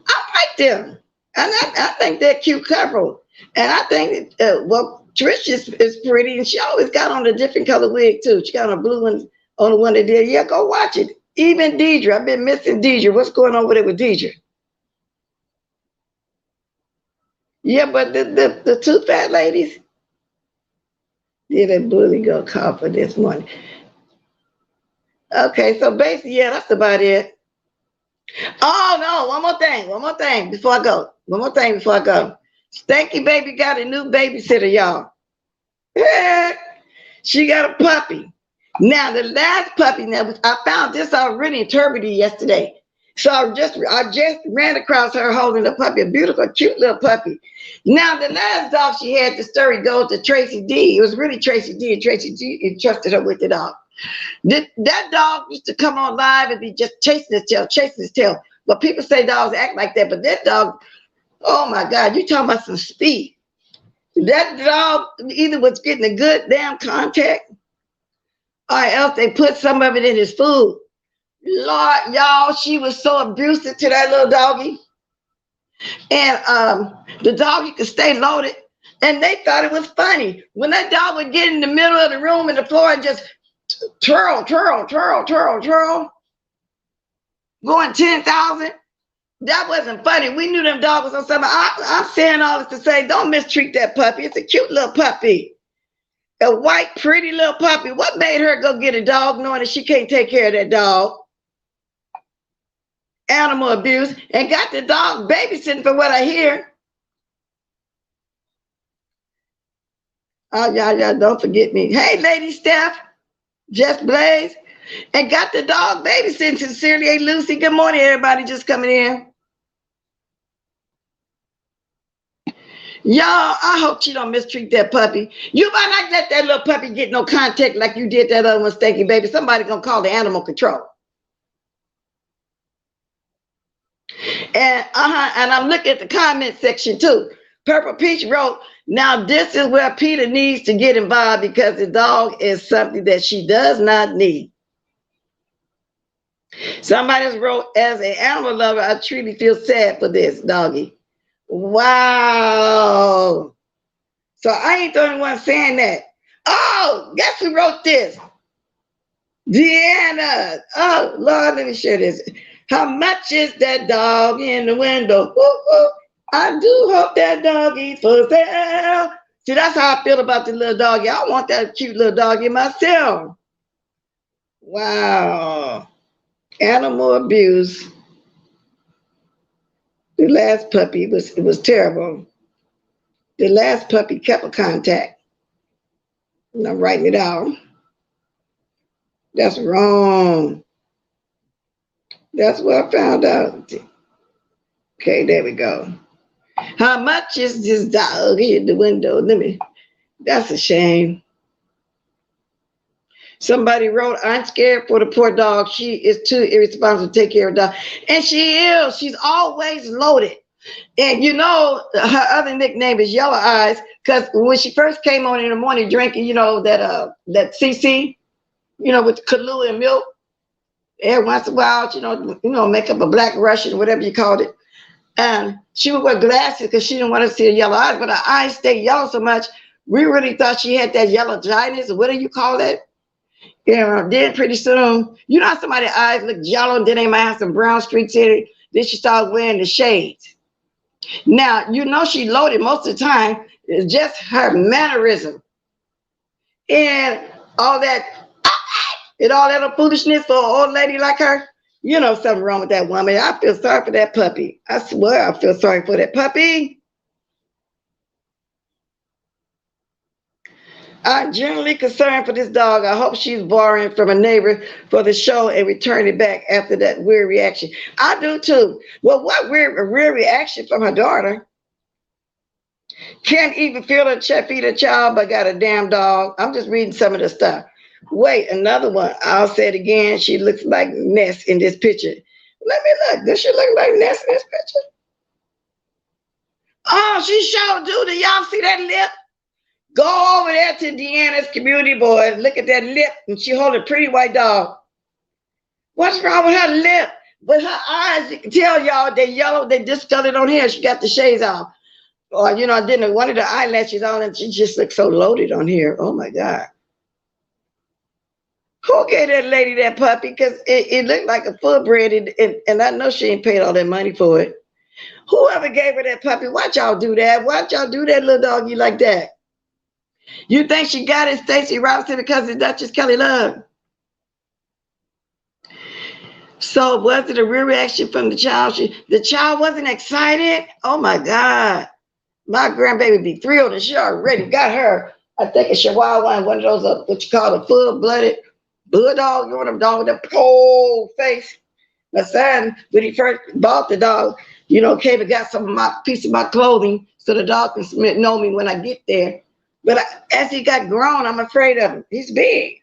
I like them. And I think they're cute couple. And I think, well, Trish is pretty, and she always got on a different color wig, too. She got on a blue one on the one they did. Yeah, go watch it. Even Deidre. I've been missing Deidre. What's going on with it with Deidre? Yeah, but the two fat ladies. Yeah, that bully go call for this morning. Okay, so basically, yeah, that's about it. Oh, no, one more thing before I go. Stanky Baby got a new babysitter, y'all. Yeah, she got a puppy. Now, the last puppy, now, I found this already interpreted yesterday. So I just ran across her holding a puppy, a beautiful, cute little puppy. Now, the last dog she had, the story goes to Tracy D. It was really Tracy D, and Tracy D entrusted her with the dog. That dog used to come on live and be just chasing his tail. But people say dogs act like that, but that dog, oh my God, you talking about some speed. That dog either was getting a good damn contact, or else they put some of it in his food. Lord, y'all, she was so abusive to that little doggy. And the dog could stay loaded. And they thought it was funny. When that dog would get in the middle of the room and the floor and just twirl, twirl, twirl, twirl, twirl, going 10,000. That wasn't funny. We knew them dogs was on something. I'm saying all this to say, don't mistreat that puppy. It's a cute little puppy. A white, pretty little puppy. What made her go get a dog knowing that she can't take care of that dog? Animal abuse. And got the dog babysitting for what I hear. Oh, y'all don't forget me. Hey, Lady Steph. Just Blaze. And got the dog babysitting. Sincerely, hey, Lucy. Good morning, everybody just coming in. Y'all, I hope she don't mistreat that puppy. You might not let that little puppy get no contact like you did that other one, Stanky Baby. Somebody gonna call the animal control. And I'm looking at the comment section too. Purple Peach wrote, now this is where Peter needs to get involved because the dog is something that she does not need. Somebody else wrote, as an animal lover, I truly feel sad for this doggy. Wow. So I ain't the only one saying that. Oh, guess who wrote this? Deanna. Oh, Lord, let me share this. How much is that dog in the window? Ooh, ooh. I do hope that doggy for sale. See, that's how I feel about the little doggy. I want that cute little doggy myself. Wow. Animal abuse. The last puppy it was terrible. The last puppy kept a contact. And I'm writing it out. That's wrong. That's what I found out. Okay, there we go. How much is this dog in the window? That's a shame. Somebody wrote, I'm scared for the poor dog. She is too irresponsible to take care of the dog. And she is. She's always loaded. And you know, her other nickname is Yellow Eyes, because when she first came on in the morning drinking, you know, that CC, you know, with Kahlua and milk, every once in a while, you know, make up a black Russian, whatever you called it. And she would wear glasses because she didn't want to see her yellow eyes, but her eyes stayed yellow so much, we really thought she had that yellow dryness, or what do you call that? Yeah, then pretty soon, you know how somebody's eyes look yellow, and then they might have some brown streaks in it. Then she started wearing the shades. Now, you know she loaded most of the time. It's just her mannerism. And all that, and all that foolishness for an old lady like her. You know something wrong with that woman. I feel sorry for that puppy. I swear I feel sorry for that puppy. I'm generally concerned for this dog. I hope she's borrowing from a neighbor for the show and return it back after that weird reaction. I do too. Well, what weird reaction from her daughter? Can't even feel her feed a child, but got a damn dog. I'm just reading some of the stuff. Wait, another one. I'll say it again. She looks like Ness in this picture. Let me look. Does she look like Ness in this picture? Oh, she sure do. Do y'all see that lip? Go over there to Deanna's community board. Look at that lip. And she hold a pretty white dog. What's wrong with her lip? But her eyes, you can tell y'all, they yellow. They discolored on here. She got the shades off. Or, you know, I didn't one of the eyelashes on, and she just looks so loaded on here. Oh, my God. Who gave that lady that puppy? Because it looked like a full-bred, and I know she ain't paid all that money for it. Whoever gave her that puppy, watch y'all do that. Watch y'all do that little doggy like that. You think she got it, Stacey Robinson, because it's Duchess Kelly Love? So was it a real reaction from the child? The child wasn't excited? Oh, my God. My grandbaby be thrilled, and she already got her, I think, a Chihuahua, one of those, what you call a full-blooded bulldog. You know them dog with that whole face. My son, when he first bought the dog, you know, came and got some of my piece of my clothing so the dog can know me when I get there. But as he got grown, I'm afraid of him. He's big.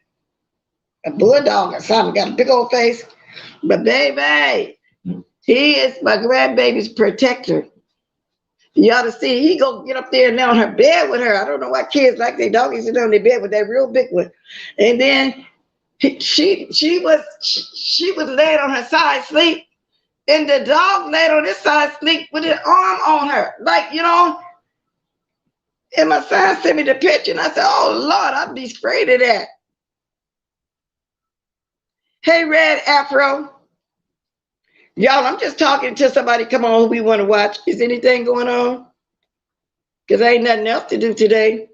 A bulldog or something, got a big old face. But baby, he is my grandbaby's protector. You ought to see, he go get up there and lay on her bed with her. I don't know why kids like their doggies sit on their bed with that real big one. And then she was laying on her side asleep, And the dog laid on this side sleep with his arm on her. Like, you know, and my son sent me the picture and I said, oh Lord, I'd be afraid of that. Hey, Red Afro. Y'all, I'm just talking to somebody. Come on, who we want to watch. Is anything going on? Because there ain't nothing else to do today.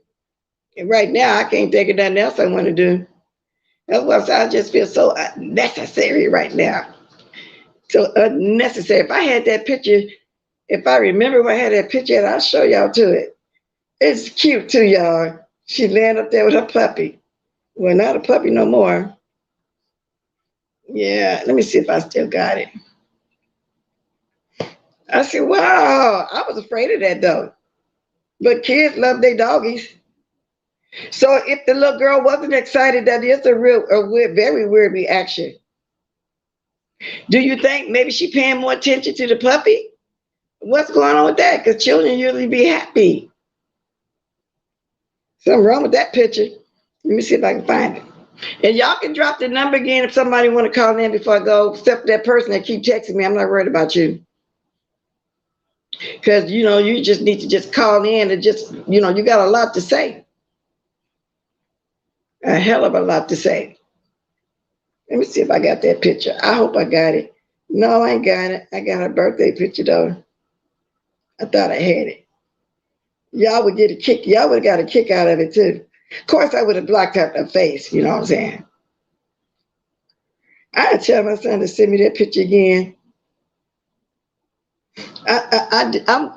And right now, I can't think of nothing else I want to do. That's why I just feel so unnecessary right now. So unnecessary. If I had that picture, if I remember I had that picture, I'll show y'all to it. It's cute too, y'all. She laying up there with her puppy. Well, not a puppy no more. Yeah, let me see if I still got it. I said, wow, I was afraid of that though. But kids love their doggies. So if the little girl wasn't excited, that is a very weird reaction. Do you think maybe she paying more attention to the puppy? What's going on with that? Because children usually be happy. Something wrong with that picture. Let me see if I can find it. And y'all can drop the number again if somebody want to call in before I go, except that person that keep texting me. I'm not worried about you. Because, you know, you just need to just call in and just, you know, you got a lot to say. A hell of a lot to say. Let me see if I got that picture. I hope I got it. No, I ain't got it. I got her birthday picture though. I thought I had it. Y'all would get a kick. Y'all would have got a kick out of it too. Of course, I would have blocked out her face. You know what I'm saying? I tell my son to send me that picture again.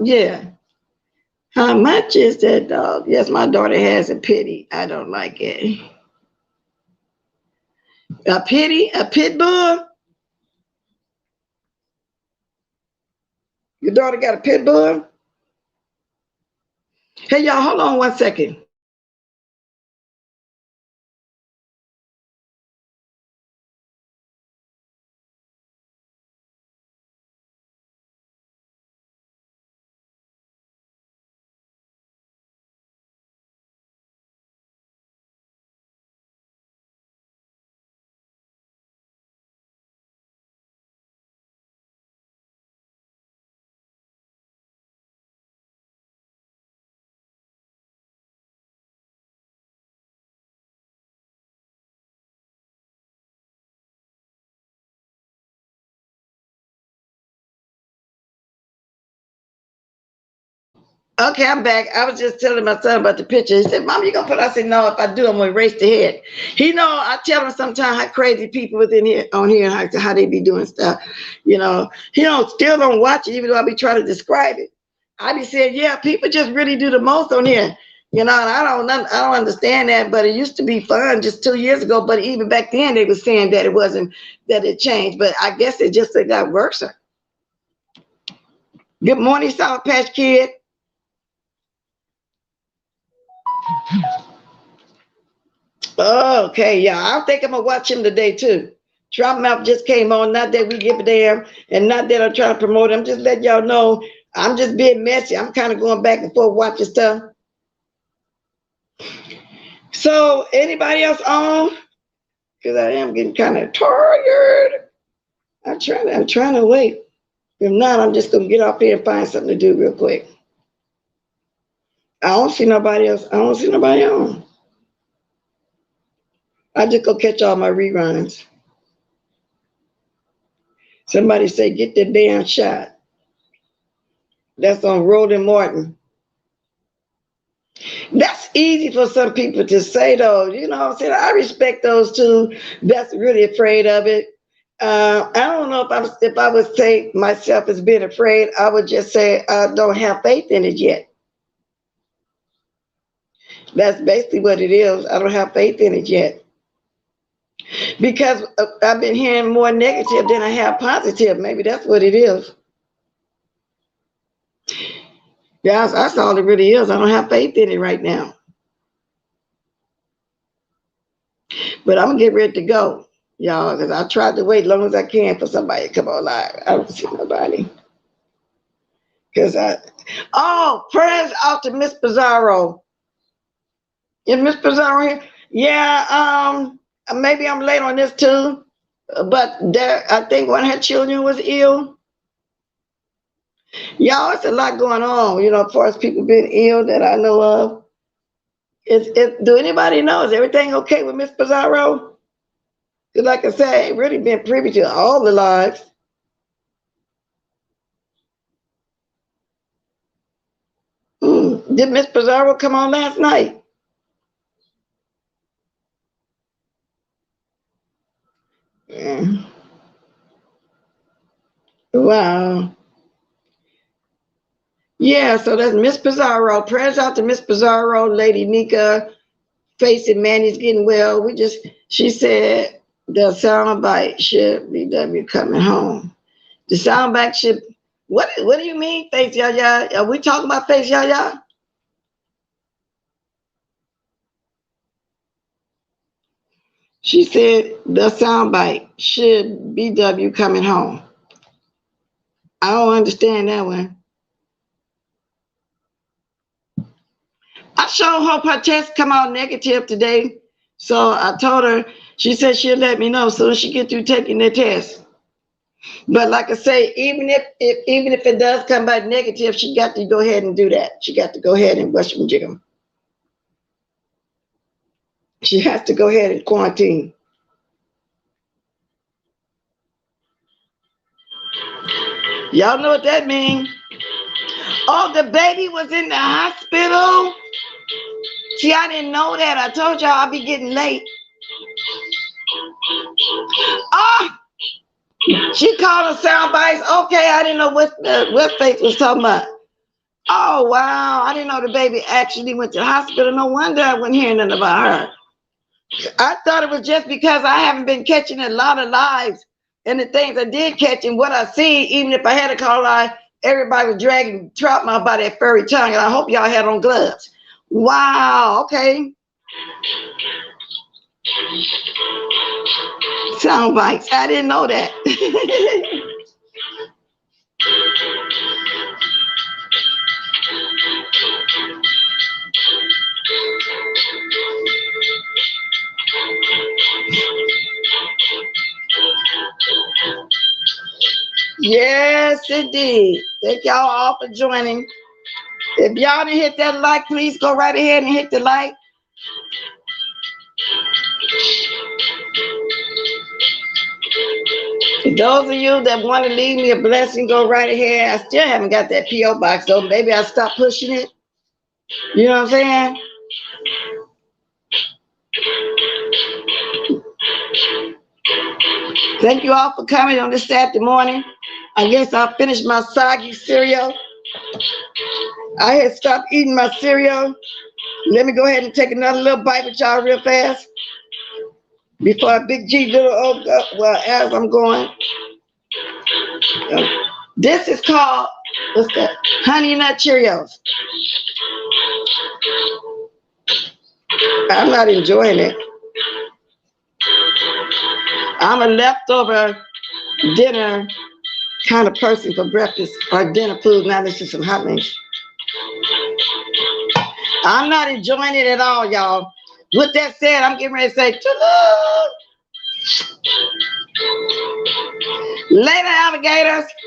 Yeah. How much is that dog? Yes, my daughter has a pity. I don't like it. A pity? A pit bull? Your daughter got a pit bull? Hey, y'all, hold on 1 second. Okay, I'm back. I was just telling my son about the picture. He said, Mom, you gonna put it? I said, no, if I do, I'm gonna erase the head. He know I tell him sometimes how crazy people within here on here and how they be doing stuff. You know, he still don't watch it, even though I be trying to describe it. I be saying, yeah, people just really do the most on here. You know, and I don't understand that, but it used to be fun just 2 years ago. But even back then they were saying that it wasn't, that it changed. But I guess it got worse. Good morning, Sour Patch Kid. Okay, yeah, I think I'm gonna watch him today too. Trump Mouth just came on. Not that we give a damn, and not that I'm trying to promote it. I'm just letting y'all know I'm just being messy. I'm kind of going back and forth watching stuff. So, anybody else on? Because I am getting kind of tired. I'm trying to wait. If not, I'm just gonna get off here and find something to do real quick. I don't see nobody else. I don't see nobody on. I just go catch all my reruns. Somebody say, get that damn shot. That's on Roland Martin. That's easy for some people to say, though. You know what I'm saying? I respect those two that's really afraid of it. I don't know if I would say myself as being afraid. I would just say I don't have faith in it yet. That's basically what it is. I don't have faith in it yet. Because I've been hearing more negative than I have positive. Maybe that's what it is. Yeah, that's all it really is. I don't have faith in it right now. But I'm going to get ready to go, y'all, because I tried to wait as long as I can for somebody to come on live. I don't see nobody. Prayers out to Miss Pizarro. Is Miss Pizarro here? Yeah, maybe I'm late on this too. But I think one of her children was ill. Y'all, it's a lot going on, you know, as far as people being ill that I know of. Do anybody know? Is everything okay with Miss Pizarro? Because like I said, I ain't really been privy to all the lives. Did Miss Pizarro come on last night? Yeah. Wow. Yeah, so that's Miss Pizarro. Prayers out to Miss Pizarro, Lady Nika, facing Manny's getting well. She said the soundbite should be W coming home. The soundbite should, what do you mean, Face Yaya? Are we talking about Face Yaya? She said the soundbite should be W coming home. I don't understand that one. I sure hope her test come out negative today. So I told her, she said she'll let me know as soon as she get through taking the test. But like I say, even if it does come back negative, she got to go ahead and do that. She got to go ahead and brush and jiggle. She has to go ahead and quarantine. Y'all know what that means? Oh, the baby was in the hospital. See, I didn't know that. I told y'all I'll be getting late. Oh, she called her sound bites. Okay, I didn't know what Faith was talking about. Oh, wow. I didn't know the baby actually went to the hospital. No wonder I wasn't hearing nothing about her. I thought it was just because I haven't been catching a lot of lives. And the things I did catch and what I see, even if I had a call live, everybody was dragging trout mouth by that furry tongue. And I hope y'all had on gloves. Wow. Okay. Sound bites. I didn't know that. Yes, indeed. Thank y'all all for joining. If y'all didn't hit that like, please go right ahead and hit the like. For those of you that want to leave me a blessing, go right ahead. I still haven't got that P.O. box, so maybe I'll stop pushing it. You know what I'm saying? Thank you all for coming on this Saturday morning. I guess I'll finish my soggy cereal. I had stopped eating my cereal. Let me go ahead and take another little bite with y'all real fast before Big G little well, as I'm going. This is called, what's that? Honey Nut Cheerios. I'm not enjoying it. I'm a leftover dinner kind of person for breakfast or dinner food. Now this is some hot wings. I'm not enjoying it at all, y'all. With that said, I'm getting ready to say, later, alligators.